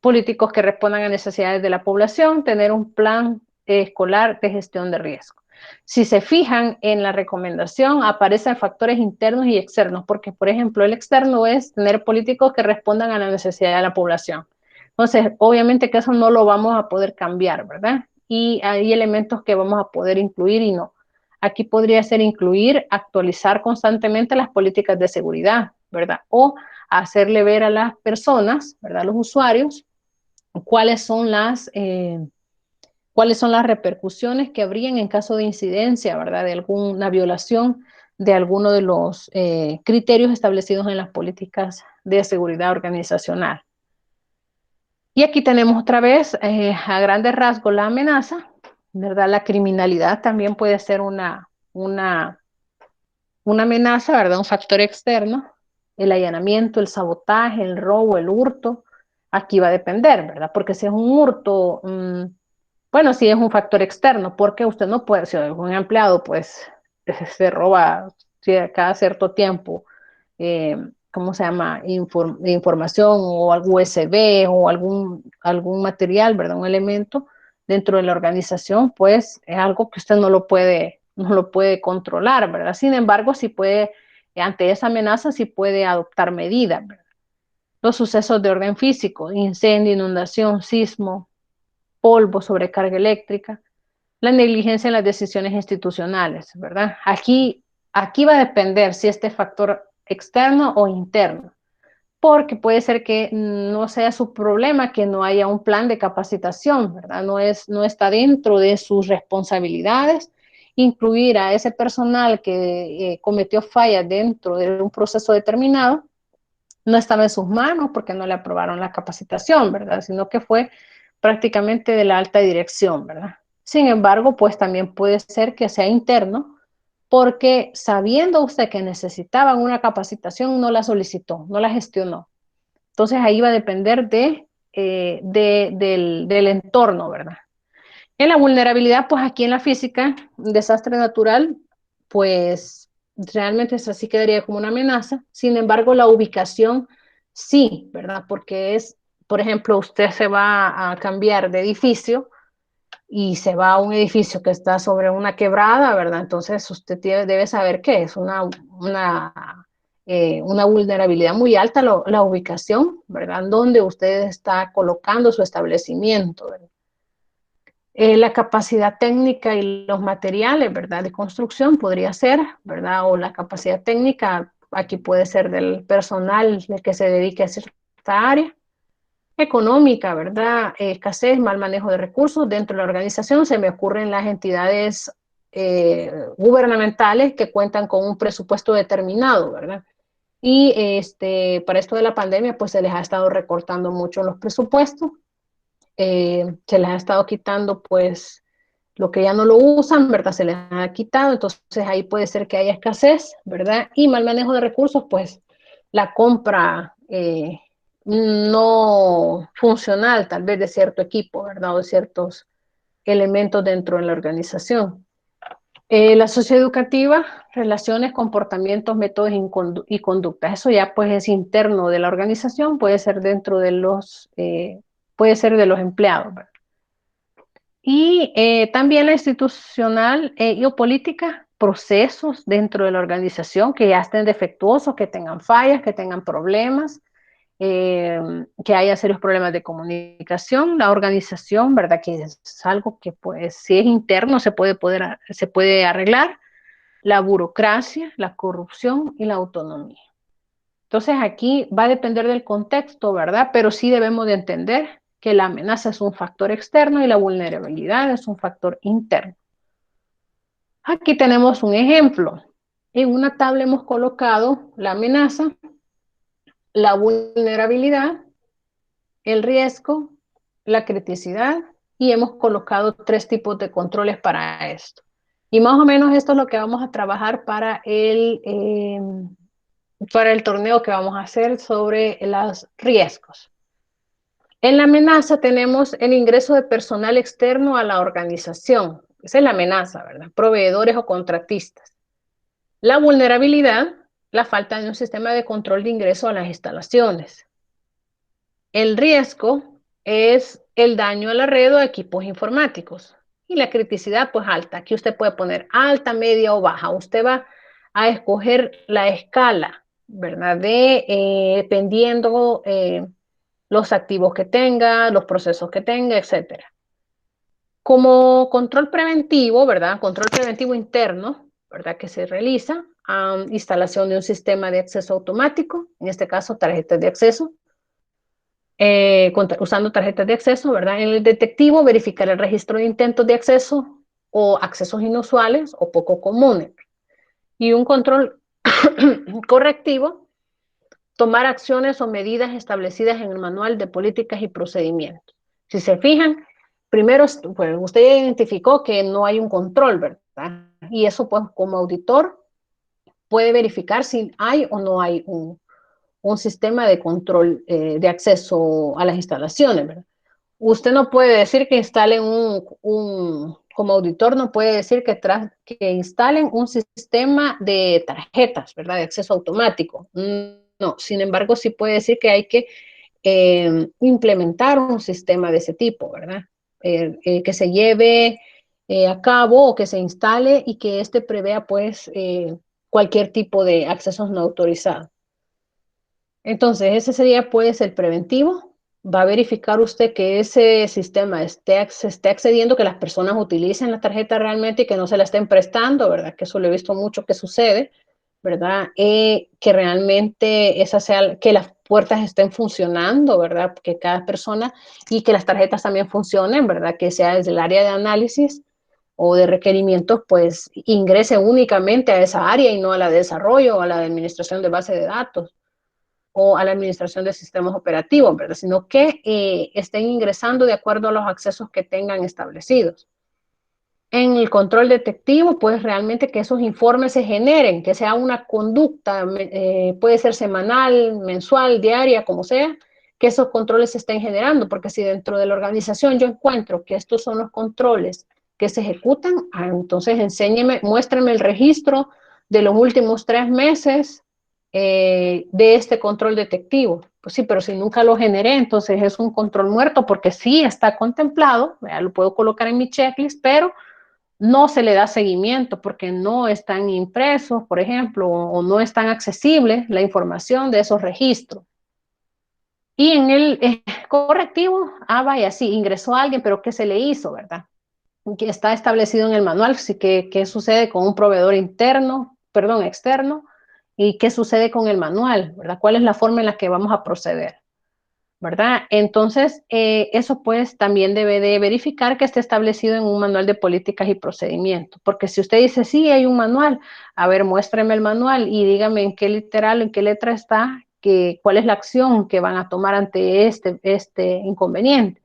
políticos que respondan a necesidades de la población, tener un plan escolar de gestión de riesgo. Si se fijan en la recomendación, aparecen factores internos y externos, porque, por ejemplo, el externo es tener políticos que respondan a la necesidad de la población. Entonces, obviamente que eso no lo vamos a poder cambiar, ¿verdad? Y hay elementos que vamos a poder incluir y no. Aquí podría ser incluir, actualizar constantemente las políticas de seguridad, ¿verdad? O hacerle ver a las personas, ¿verdad? A los usuarios, cuáles son las repercusiones que habrían en caso de incidencia, ¿verdad? De alguna violación de alguno de los criterios establecidos en las políticas de seguridad organizacional. Y aquí tenemos otra vez, a grandes rasgos, la amenaza, ¿verdad? La criminalidad también puede ser una amenaza, ¿verdad? Un factor externo, el allanamiento, el sabotaje, el robo, el hurto, aquí va a depender, ¿verdad? Porque si es un hurto, bueno, si es un factor externo, porque usted no puede, si es un empleado, pues se roba cada cierto tiempo, eh, ¿cómo se llama? Información o algún USB o algún material, ¿verdad? Un elemento dentro de la organización, pues es algo que usted no lo puede controlar, ¿verdad? Sin embargo, sí puede, ante esa amenaza, sí puede adoptar medidas, ¿verdad? Los sucesos de orden físico, incendio, inundación, sismo, polvo, sobrecarga eléctrica, la negligencia en las decisiones institucionales, ¿verdad? Aquí va a depender si este factor externo o interno, porque puede ser que no sea su problema que no haya un plan de capacitación, ¿verdad? No está dentro de sus responsabilidades incluir a ese personal que cometió fallas dentro de un proceso determinado, no estaba en sus manos porque no le aprobaron la capacitación, ¿verdad? Sino que fue prácticamente de la alta dirección, ¿verdad? Sin embargo, pues también puede ser que sea interno, porque sabiendo usted que necesitaban una capacitación, no la solicitó, no la gestionó. Entonces ahí va a depender del entorno, ¿verdad? En la vulnerabilidad, pues aquí en la física, un desastre natural, pues realmente eso sí quedaría como una amenaza. Sin embargo, la ubicación sí, ¿verdad? Porque por ejemplo, usted se va a cambiar de edificio y se va a un edificio que está sobre una quebrada, ¿verdad? Entonces usted debe saber que es una vulnerabilidad muy alta la ubicación, ¿verdad? Donde usted está colocando su establecimiento, ¿verdad? La capacidad técnica y los materiales, ¿verdad? De construcción podría ser, ¿verdad? O la capacidad técnica, aquí puede ser del personal del que se dedique a cierta área. económica, ¿verdad? Escasez, mal manejo de recursos dentro de la organización. Se me ocurren las entidades gubernamentales que cuentan con un presupuesto determinado, ¿verdad? Y para esto de la pandemia, pues se les ha estado recortando mucho los presupuestos, se les ha estado quitando, pues, lo que ya no lo usan, ¿verdad? Se les ha quitado, entonces ahí puede ser que haya escasez, ¿verdad? Y mal manejo de recursos, pues, la compra no funcional, tal vez, de cierto equipo, ¿verdad? O de ciertos elementos dentro de la organización. La socioeducativa, relaciones, comportamientos, métodos y conductas. Eso ya pues es interno de la organización, puede ser dentro de puede ser de los empleados, ¿verdad? Y también la institucional y o política, procesos dentro de la organización que ya estén defectuosos, que tengan fallas, que tengan problemas, que haya serios problemas de comunicación, la organización, ¿verdad? Que es algo que pues si es interno se puede arreglar, la burocracia, la corrupción y la autonomía. Entonces aquí va a depender del contexto, ¿verdad? Pero sí debemos de entender que la amenaza es un factor externo y la vulnerabilidad es un factor interno. Aquí tenemos un ejemplo. En una tabla hemos colocado la amenaza, la vulnerabilidad, el riesgo, la criticidad y hemos colocado 3 tipos de controles para esto. Y más o menos esto es lo que vamos a trabajar para el torneo que vamos a hacer sobre los riesgos. En la amenaza tenemos el ingreso de personal externo a la organización. Esa es la amenaza, ¿verdad? Proveedores o contratistas. La vulnerabilidad, la falta de un sistema de control de ingreso a las instalaciones. El riesgo es el daño a la red o a equipos informáticos. Y la criticidad, pues alta. Aquí usted puede poner alta, media o baja. Usted va a escoger la escala, ¿verdad? Dependiendo los activos que tenga, los procesos que tenga, etcétera. Como control preventivo, ¿verdad? Control preventivo interno, ¿verdad? Que se realiza, instalación de un sistema de acceso automático, en este caso tarjetas de acceso, usando tarjetas de acceso, ¿verdad? En el detectivo, verificar el registro de intentos de acceso o accesos inusuales o poco comunes. Y un control correctivo, tomar acciones o medidas establecidas en el manual de políticas y procedimientos. Si se fijan, primero, pues, usted identificó que no hay un control, ¿verdad? Y eso, pues, como auditor, puede verificar si hay o no hay un sistema de control de acceso a las instalaciones, ¿verdad? Usted no puede decir que instalen como auditor no puede decir que instalen un sistema de tarjetas, ¿verdad? De acceso automático. No, sin embargo, sí puede decir que hay que implementar un sistema de ese tipo, ¿verdad? Que se lleve a cabo o que se instale y que éste prevea, pues, cualquier tipo de accesos no autorizados. Entonces, ese sería pues el preventivo. Va a verificar usted que ese sistema se esté accediendo, que las personas utilicen la tarjeta realmente y que no se la estén prestando, ¿verdad? Que eso lo he visto mucho que sucede, ¿verdad? Que realmente que las puertas estén funcionando, ¿verdad? Que cada persona y que las tarjetas también funcionen, ¿verdad? Que sea desde el área de análisis o de requerimientos, pues ingrese únicamente a esa área y no a la de desarrollo o a la de administración de base de datos o a la administración de sistemas operativos, ¿verdad? Sino que estén ingresando de acuerdo a los accesos que tengan establecidos. En el control detectivo, pues realmente que esos informes se generen, que sea una conducta, puede ser semanal, mensual, diaria, como sea, que esos controles se estén generando, porque si dentro de la organización yo encuentro que estos son los controles que se ejecutan, entonces enséñeme, muéstrame el registro de los últimos 3 meses de este control detectivo. Pues sí, pero si nunca lo generé, entonces es un control muerto, porque sí está contemplado, ya lo puedo colocar en mi checklist, pero no se le da seguimiento porque no están impresos, por ejemplo, o no están accesibles la información de esos registros. Y en el correctivo, vaya, sí, ingresó alguien, pero ¿qué se le hizo, verdad? Que está establecido en el manual, sí, qué sucede con un proveedor externo, y qué sucede con el manual, ¿verdad? ¿Cuál es la forma en la que vamos a proceder? ¿verdad? Entonces, eso pues también debe de verificar que esté establecido en un manual de políticas y procedimientos, porque si usted dice, sí, hay un manual, a ver, muéstreme el manual y dígame en qué literal, en qué letra está, cuál es la acción que van a tomar ante este inconveniente.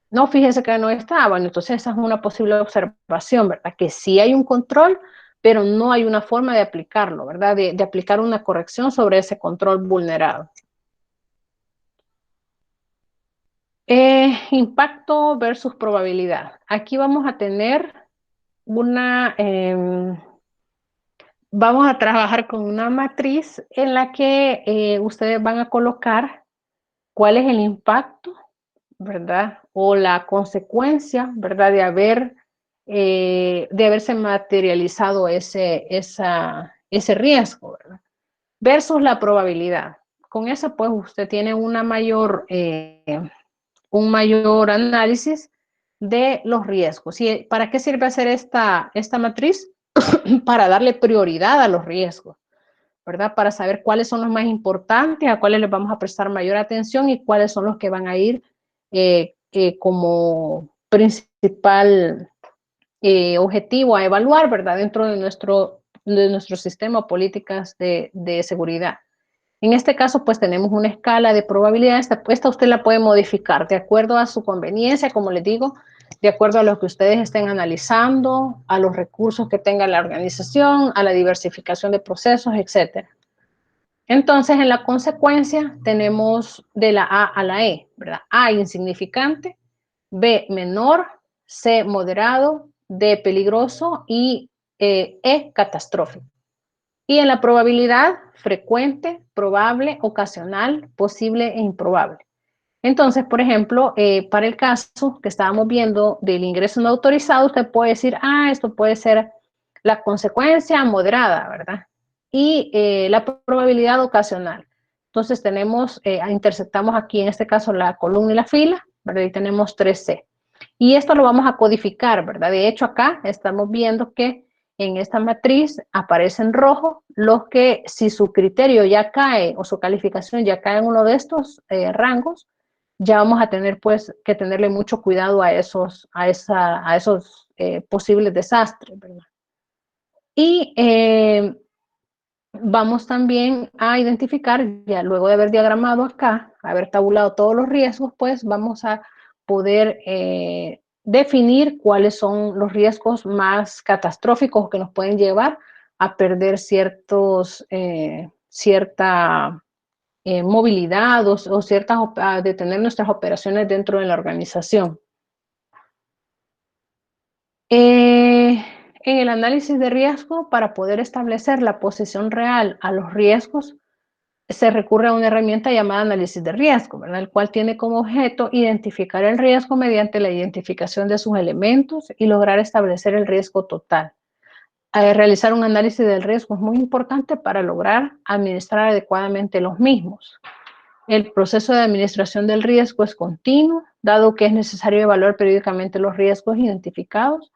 No, fíjese que no está, bueno, entonces esa es una posible observación, ¿verdad? Que sí hay un control, pero no hay una forma de aplicarlo, ¿verdad? De aplicar una corrección sobre ese control vulnerado. Impacto versus probabilidad. Aquí vamos a tener una, vamos a trabajar con una matriz en la que ustedes van a colocar cuál es el impacto, ¿verdad? O la consecuencia, ¿verdad? De haberse materializado ese riesgo, ¿verdad? Versus la probabilidad. Con eso, pues, usted tiene un mayor análisis de los riesgos. ¿Y para qué sirve hacer esta matriz? Para darle prioridad a los riesgos, ¿verdad? Para saber cuáles son los más importantes, a cuáles les vamos a prestar mayor atención y cuáles son los que van a ir como principal objetivo a evaluar, ¿verdad? Dentro de nuestro sistema o políticas de seguridad. En este caso, pues tenemos una escala de probabilidad. Esta usted la puede modificar de acuerdo a su conveniencia, como les digo, de acuerdo a lo que ustedes estén analizando, a los recursos que tenga la organización, a la diversificación de procesos, etcétera. Entonces, en la consecuencia, tenemos de la A a la E, ¿verdad? A insignificante, B menor, C moderado, D peligroso y E catastrófico. Y en la probabilidad, frecuente, probable, ocasional, posible e improbable. Entonces, por ejemplo, para el caso que estábamos viendo del ingreso no autorizado, usted puede decir, esto puede ser la consecuencia moderada, ¿verdad? Y la probabilidad ocasional. Entonces intersectamos aquí en este caso la columna y la fila, ¿verdad? Y tenemos 3C. Y esto lo vamos a codificar, ¿verdad? De hecho, acá estamos viendo que en esta matriz aparece en rojo los que, si su criterio ya cae o su calificación ya cae en uno de estos rangos, ya vamos a tener pues que tenerle mucho cuidado a esos posibles desastres, ¿verdad? Y vamos también a identificar, ya luego de haber diagramado acá, haber tabulado todos los riesgos, pues vamos a poder definir cuáles son los riesgos más catastróficos que nos pueden llevar a perder cierta movilidad o a detener nuestras operaciones dentro de la organización. En el análisis de riesgo, para poder establecer la posición real a los riesgos, se recurre a una herramienta llamada análisis de riesgo, ¿verdad? El cual tiene como objeto identificar el riesgo mediante la identificación de sus elementos y lograr establecer el riesgo total. Realizar un análisis del riesgo es muy importante para lograr administrar adecuadamente los mismos. El proceso de administración del riesgo es continuo, dado que es necesario evaluar periódicamente los riesgos identificados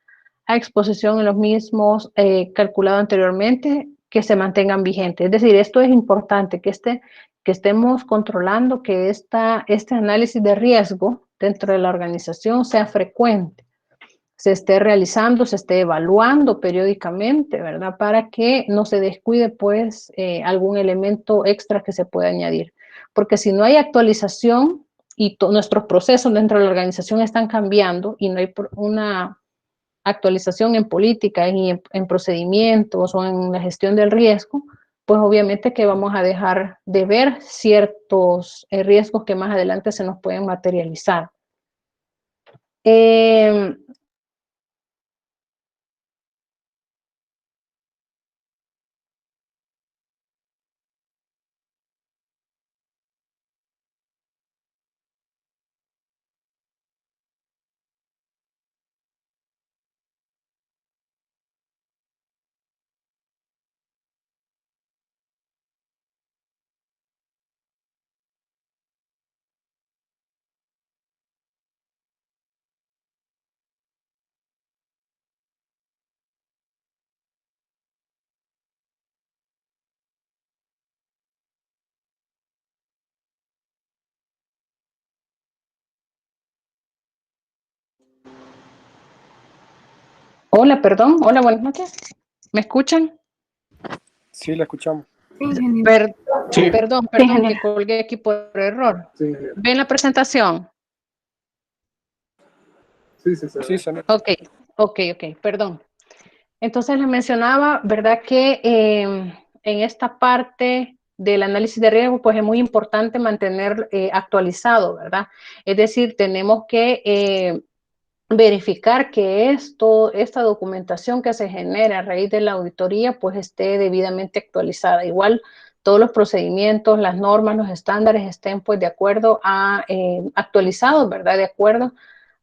a exposición en los mismos calculado anteriormente, que se mantengan vigentes. Es decir, esto es importante, que estemos controlando que este análisis de riesgo dentro de la organización sea frecuente, se esté realizando, se esté evaluando periódicamente, ¿verdad? Para que no se descuide, pues, algún elemento extra que se pueda añadir. Porque si no hay actualización y nuestros procesos dentro de la organización están cambiando y no hay una actualización en política y en procedimientos o en la gestión del riesgo, pues obviamente que vamos a dejar de ver ciertos riesgos que más adelante se nos pueden materializar. Hola, perdón. Hola, buenas noches. ¿Me escuchan? Sí, la escuchamos. Per- Sí, perdón, que colgué aquí por error. sí, ¿Ven la presentación? sí, se nota. Ok, perdón. Entonces les mencionaba, ¿verdad? Que en esta parte del análisis de riesgo, pues es muy importante mantener actualizado, ¿verdad? Es decir, tenemos que verificar que esta documentación que se genera a raíz de la auditoría, pues esté debidamente actualizada. Igual todos los procedimientos, las normas, los estándares estén pues de acuerdo a actualizados, ¿verdad? De acuerdo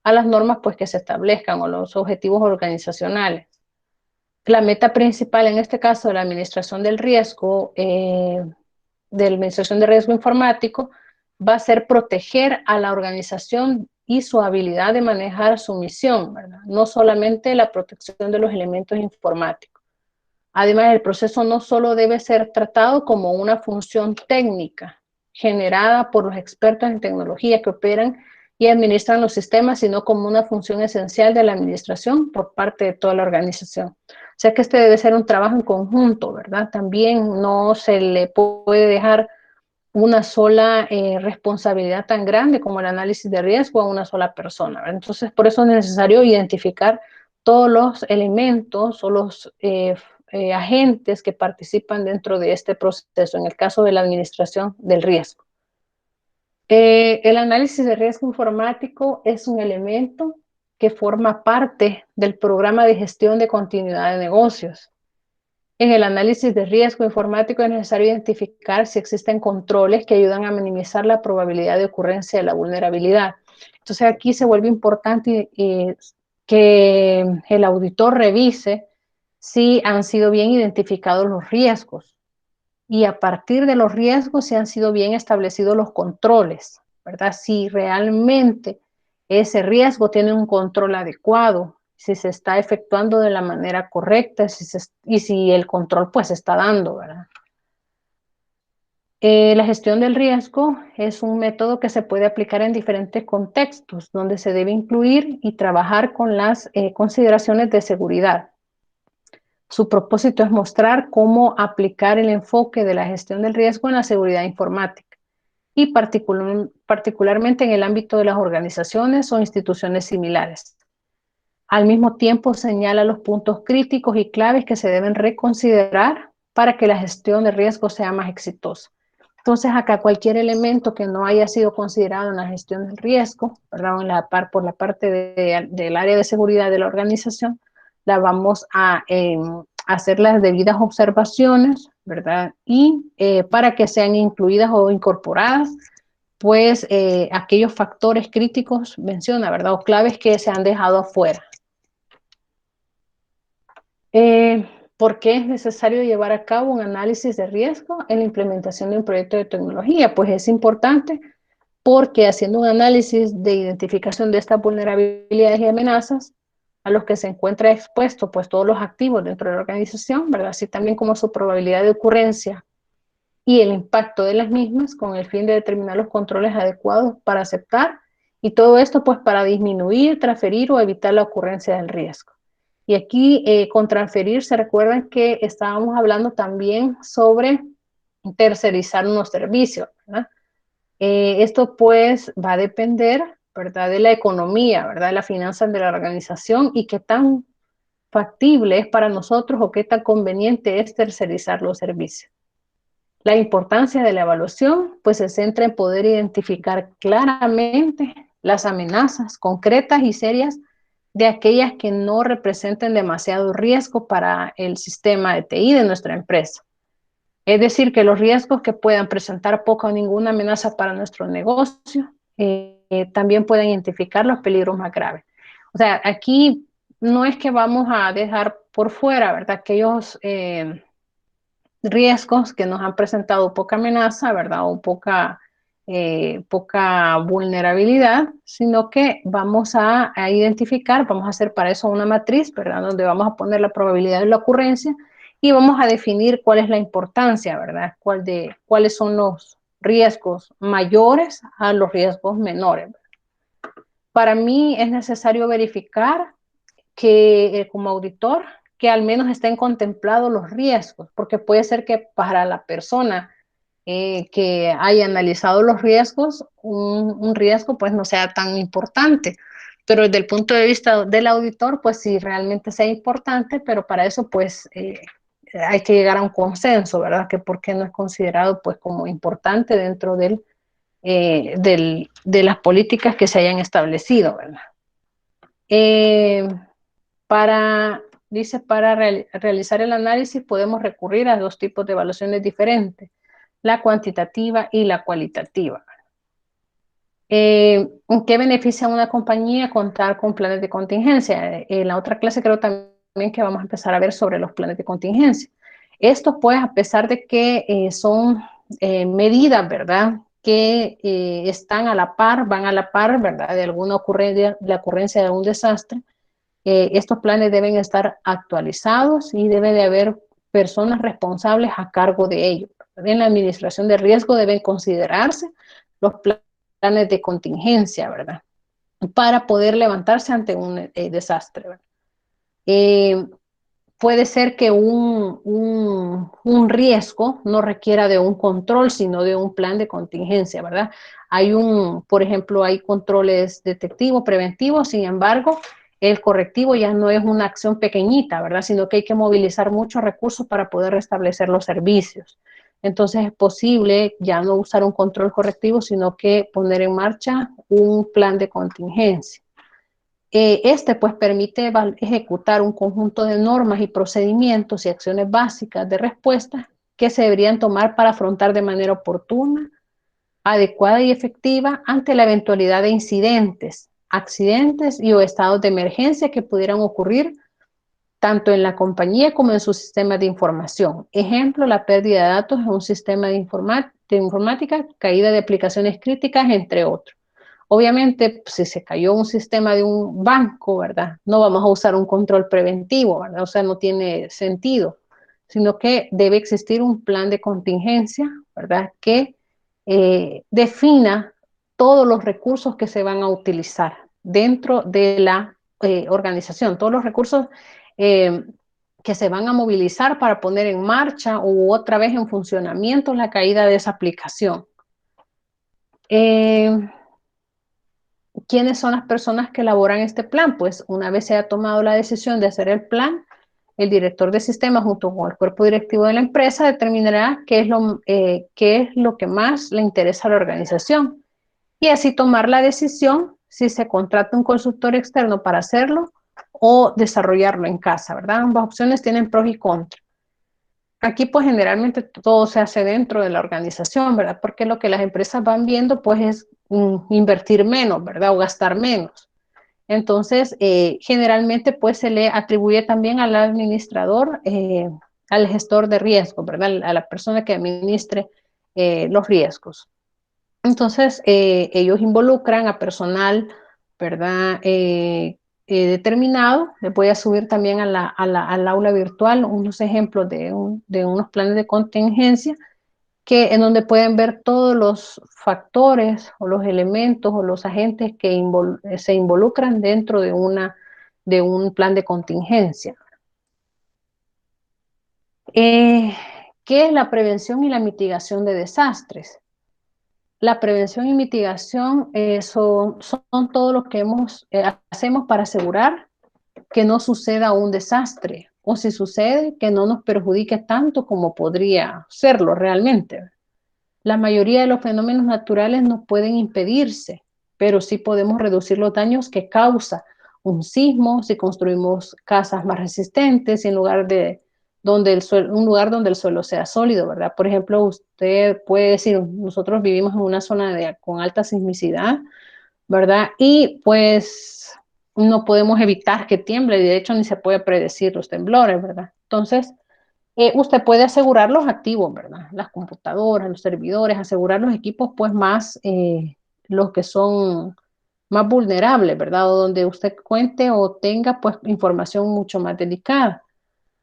a las normas pues que se establezcan o los objetivos organizacionales. La meta principal en este caso de la administración del riesgo, de la administración de riesgo informático, va a ser proteger a la organización y su habilidad de manejar su misión, ¿verdad? No solamente la protección de los elementos informáticos. Además, el proceso no solo debe ser tratado como una función técnica generada por los expertos en tecnología que operan y administran los sistemas, sino como una función esencial de la administración por parte de toda la organización. O sea que este debe ser un trabajo en conjunto, ¿verdad? También no se le puede dejar una sola responsabilidad tan grande como el análisis de riesgo a una sola persona, ¿verdad? Entonces, por eso es necesario identificar todos los elementos o los agentes que participan dentro de este proceso, en el caso de la administración del riesgo. El análisis de riesgo informático es un elemento que forma parte del programa de gestión de continuidad de negocios. En el análisis de riesgo informático es necesario identificar si existen controles que ayudan a minimizar la probabilidad de ocurrencia de la vulnerabilidad. Entonces aquí se vuelve importante que el auditor revise si han sido bien identificados los riesgos y a partir de los riesgos si han sido bien establecidos los controles, ¿verdad? Si realmente ese riesgo tiene un control adecuado, si se está efectuando de la manera correcta y si el control pues se está dando, ¿verdad? La gestión del riesgo es un método que se puede aplicar en diferentes contextos, donde se debe incluir y trabajar con las consideraciones de seguridad. Su propósito es mostrar cómo aplicar el enfoque de la gestión del riesgo en la seguridad informática y particularmente en el ámbito de las organizaciones o instituciones similares. Al mismo tiempo señala los puntos críticos y claves que se deben reconsiderar para que la gestión de riesgo sea más exitosa. Entonces, acá cualquier elemento que no haya sido considerado en la gestión del riesgo, ¿verdad? Por la parte del área de seguridad de la organización, la vamos a hacer las debidas observaciones, ¿verdad? Y para que sean incluidas o incorporadas, pues aquellos factores críticos menciona, ¿verdad? O claves que se han dejado afuera. ¿Por qué es necesario llevar a cabo un análisis de riesgo en la implementación de un proyecto de tecnología? Pues es importante porque haciendo un análisis de identificación de estas vulnerabilidades y amenazas a los que se encuentra expuesto pues todos los activos dentro de la organización, ¿verdad? Así también como su probabilidad de ocurrencia y el impacto de las mismas con el fin de determinar los controles adecuados para aceptar y todo esto pues para disminuir, transferir o evitar la ocurrencia del riesgo. Y aquí con transferir se recuerdan que estábamos hablando también sobre tercerizar unos servicios, ¿verdad? Esto pues va a depender, ¿verdad? De la economía, ¿verdad? De las finanzas de la organización y qué tan factible es para nosotros o qué tan conveniente es tercerizar los servicios. La importancia de la evaluación pues se centra en poder identificar claramente las amenazas concretas y serias de aquellas que no representen demasiado riesgo para el sistema de TI de nuestra empresa. Es decir, que los riesgos que puedan presentar poca o ninguna amenaza para nuestro negocio también pueden identificar los peligros más graves. O sea, aquí no es que vamos a dejar por fuera, ¿verdad? Aquellos riesgos que nos han presentado poca amenaza, ¿verdad? O poca vulnerabilidad, sino que vamos a identificar, vamos a hacer para eso una matriz, ¿verdad? Donde vamos a poner la probabilidad de la ocurrencia y vamos a definir cuál es la importancia, ¿verdad? Cuáles son los riesgos mayores a los riesgos menores. Para mí es necesario verificar que como auditor, que al menos estén contemplados los riesgos, porque puede ser que para la persona que haya analizado los riesgos, un riesgo pues no sea tan importante, pero desde el punto de vista del auditor, pues sí realmente sea importante, pero para eso pues hay que llegar a un consenso, ¿verdad? Que por qué no es considerado pues como importante dentro de las políticas que se hayan establecido, ¿verdad? Eh, para, dice, para realizar el análisis podemos recurrir a dos tipos de evaluaciones diferentes, la cuantitativa y la cualitativa. ¿Qué beneficia a una compañía contar con planes de contingencia? En la otra clase creo también que vamos a empezar a ver sobre los planes de contingencia. Estos, pues, a pesar de que son medidas, ¿verdad? Que están a la par, van a la par, ¿verdad? De alguna ocurrencia, de la ocurrencia de un desastre, estos planes deben estar actualizados y debe de haber personas responsables a cargo de ello. En la administración de riesgo deben considerarse los planes de contingencia, ¿verdad? Para poder levantarse ante un desastre, ¿verdad? Puede ser que un riesgo no requiera de un control, sino de un plan de contingencia, ¿verdad? Por ejemplo, hay controles detectivos, preventivos, sin embargo, el correctivo ya no es una acción pequeñita, ¿verdad? Sino que hay que movilizar muchos recursos para poder restablecer los servicios. Entonces es posible ya no usar un control correctivo, sino que poner en marcha un plan de contingencia. Pues permite ejecutar un conjunto de normas y procedimientos y acciones básicas de respuesta que se deberían tomar para afrontar de manera oportuna, adecuada y efectiva ante la eventualidad de incidentes, accidentes y o estados de emergencia que pudieran ocurrir tanto en la compañía como en sus sistemas de información. Ejemplo, la pérdida de datos en un sistema de informática, caída de aplicaciones críticas, entre otros. Obviamente, si se cayó un sistema de un banco, ¿verdad? No vamos a usar un control preventivo, ¿verdad? O sea, no tiene sentido, sino que debe existir un plan de contingencia, ¿verdad? Que defina todos los recursos que se van a utilizar dentro de la organización, todos los recursos eh, que se van a movilizar para poner en marcha o otra vez en funcionamiento la caída de esa aplicación. ¿Quiénes son las personas que elaboran este plan? Pues una vez se ha tomado la decisión de hacer el plan, el director de sistemas junto con el cuerpo directivo de la empresa determinará qué es lo que más le interesa a la organización y así tomar la decisión si se contrata un consultor externo para hacerlo o desarrollarlo en casa, ¿verdad? Ambas opciones tienen pros y contras. Aquí pues generalmente todo se hace dentro de la organización, ¿verdad? Porque lo que las empresas van viendo pues es invertir menos, ¿verdad? O gastar menos. Entonces, generalmente pues se le atribuye también al administrador, al gestor de riesgo, ¿verdad? A la persona que administre los riesgos. Entonces, ellos involucran a personal, ¿verdad? Determinado. Les voy a subir también al aula virtual unos ejemplos de unos planes de contingencia en donde pueden ver todos los factores o los elementos o los agentes que se involucran dentro de un plan de contingencia. ¿Qué es la prevención y la mitigación de desastres? La prevención y mitigación son todo lo que hacemos para asegurar que no suceda un desastre o si sucede, que no nos perjudique tanto como podría serlo realmente. La mayoría de los fenómenos naturales no pueden impedirse, pero sí podemos reducir los daños que causa un sismo si construimos casas más resistentes en lugar de un lugar donde el suelo sea sólido, ¿verdad? Por ejemplo, usted puede decir, nosotros vivimos en una zona con alta sismicidad, ¿verdad? Y pues no podemos evitar que tiemble, y de hecho ni se puede predecir los temblores, ¿verdad? Entonces, usted puede asegurar los activos, ¿verdad? Las computadoras, los servidores, asegurar los equipos, pues más, los que son más vulnerables, ¿verdad? O donde usted cuente o tenga, pues, información mucho más delicada,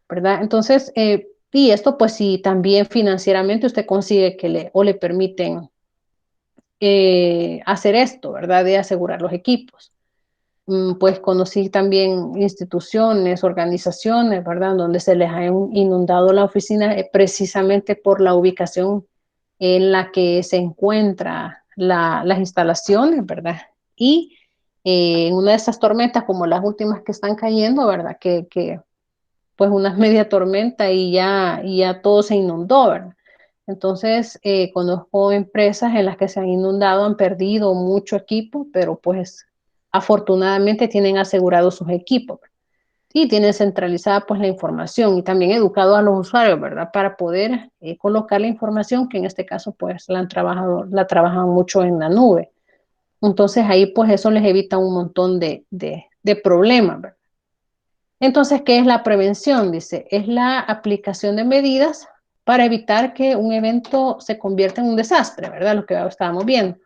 ¿verdad? Entonces, y esto, pues, si también financieramente usted consigue o le permiten hacer esto, ¿verdad? De asegurar los equipos. Pues conocí también instituciones, organizaciones, ¿verdad? Donde se les ha inundado la oficina precisamente por la ubicación en la que se encuentran las instalaciones, ¿verdad? Y en una de esas tormentas, como las últimas que están cayendo, ¿verdad? Que pues una media tormenta y ya todo se inundó, ¿verdad? Entonces, conozco empresas en las que se han inundado, han perdido mucho equipo, pero pues afortunadamente tienen asegurados sus equipos y tienen centralizada pues la información y también educado a los usuarios, ¿verdad? Para poder colocar la información que en este caso pues la trabajan mucho en la nube. Entonces ahí pues eso les evita un montón de problemas, ¿verdad? Entonces, ¿qué es la prevención? Dice, es la aplicación de medidas para evitar que un evento se convierta en un desastre, ¿verdad? Lo que estábamos viendo.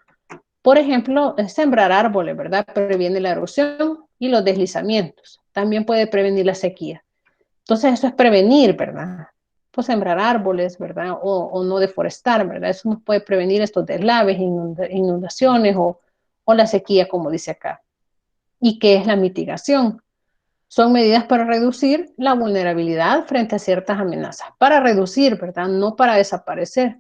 Por ejemplo, sembrar árboles, ¿verdad? Previene la erosión y los deslizamientos. También puede prevenir la sequía. Entonces, eso es prevenir, ¿verdad? Pues sembrar árboles, ¿verdad? O no deforestar, ¿verdad? Eso nos puede prevenir estos deslaves, inundaciones o la sequía, como dice acá. ¿Y qué es la mitigación? Son medidas para reducir la vulnerabilidad frente a ciertas amenazas. Para reducir, ¿verdad? No para desaparecer.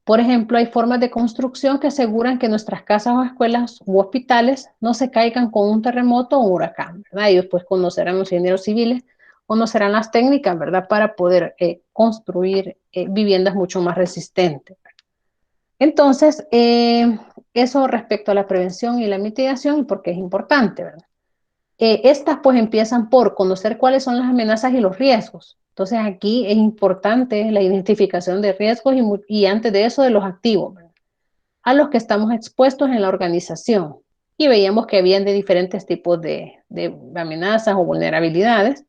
Por ejemplo, hay formas de construcción que aseguran que nuestras casas o escuelas u hospitales no se caigan con un terremoto o un huracán, ¿verdad? Ellos pues conocerán los ingenieros civiles, conocerán las técnicas, ¿verdad? Para poder construir viviendas mucho más resistentes. Entonces, eso respecto a la prevención y la mitigación, porque es importante, ¿verdad? Estas pues empiezan por conocer cuáles son las amenazas y los riesgos. Entonces aquí es importante la identificación de riesgos y antes de eso de los activos, ¿verdad? A los que estamos expuestos en la organización. Y veíamos que habían de diferentes tipos de amenazas o vulnerabilidades,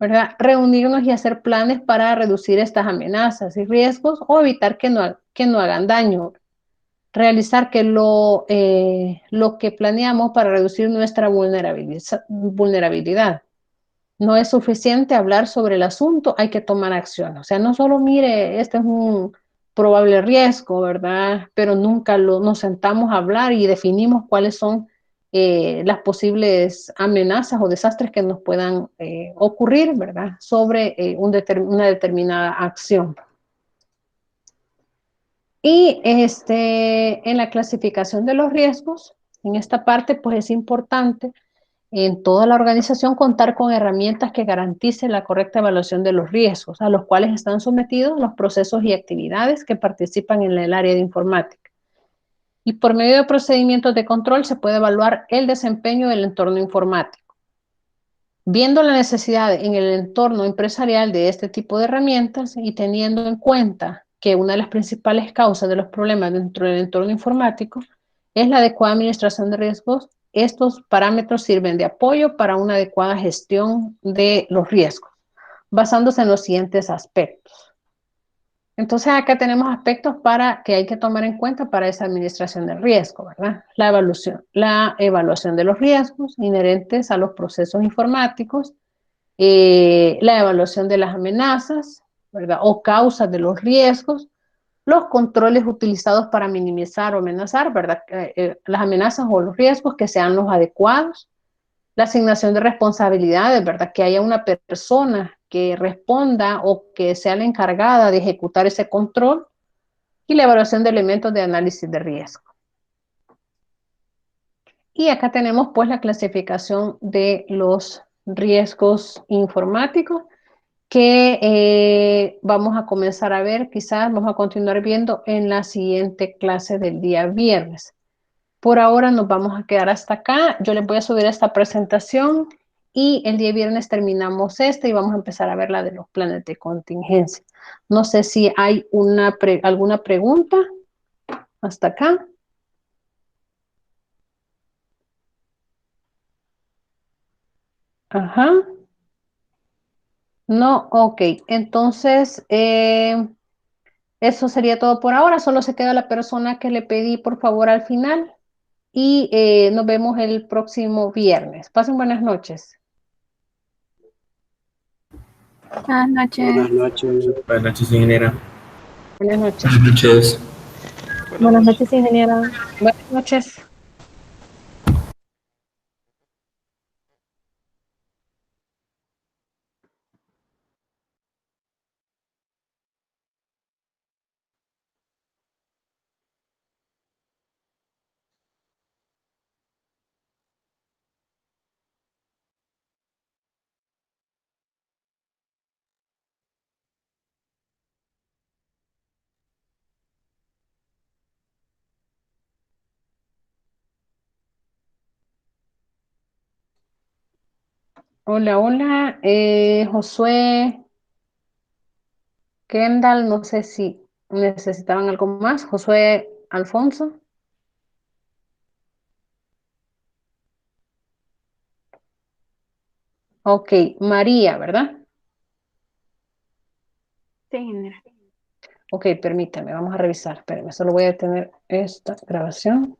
¿verdad? Reunirnos y hacer planes para reducir estas amenazas y riesgos o evitar que no hagan daño. Realizar que lo que planeamos para reducir nuestra vulnerabilidad. No es suficiente hablar sobre el asunto, hay que tomar acción. O sea, no solo mire, este es un probable riesgo, ¿verdad? Pero nunca nos sentamos a hablar y definimos cuáles son las posibles amenazas o desastres que nos puedan ocurrir, ¿verdad? Sobre una determinada acción. Y en la clasificación de los riesgos, en esta parte, pues es importante en toda la organización contar con herramientas que garanticen la correcta evaluación de los riesgos a los cuales están sometidos los procesos y actividades que participan en el área de informática. Y por medio de procedimientos de control se puede evaluar el desempeño del entorno informático. Viendo la necesidad en el entorno empresarial de este tipo de herramientas y teniendo en cuenta que una de las principales causas de los problemas dentro del entorno informático es la adecuada administración de riesgos, estos parámetros sirven de apoyo para una adecuada gestión de los riesgos, basándose en los siguientes aspectos. Entonces acá tenemos aspectos que hay que tomar en cuenta para esa administración del riesgo, ¿verdad? La evaluación de los riesgos inherentes a los procesos informáticos, la evaluación de las amenazas, ¿verdad? O causas de los riesgos, los controles utilizados para minimizar o amenazar, ¿verdad? Las amenazas o los riesgos que sean los adecuados, la asignación de responsabilidades, ¿verdad? Que haya una persona que responda o que sea la encargada de ejecutar ese control y la evaluación de elementos de análisis de riesgo. Y acá tenemos pues la clasificación de los riesgos informáticos que vamos a comenzar a ver, quizás vamos a continuar viendo en la siguiente clase del día viernes. Por ahora nos vamos a quedar hasta acá. Yo les voy a subir esta presentación y el día viernes terminamos esta y vamos a empezar a ver la de los planes de contingencia. No sé si hay alguna pregunta hasta acá. Ajá. No, ok. Entonces, eso sería todo por ahora. Solo se queda la persona que le pedí, por favor, al final. Y nos vemos el próximo viernes. Pasen buenas noches. Buenas noches. Buenas noches. Buenas noches, ingeniera. Buenas noches. Buenas noches. Buenas noches, ingeniera. Buenas noches. Hola, hola. Josué, Kendall, no sé si necesitaban algo más. Josué, Alfonso. Ok, María, ¿verdad? Sí, ingeniera. Ok, permítame, vamos a revisar. Espérenme, solo voy a detener esta grabación.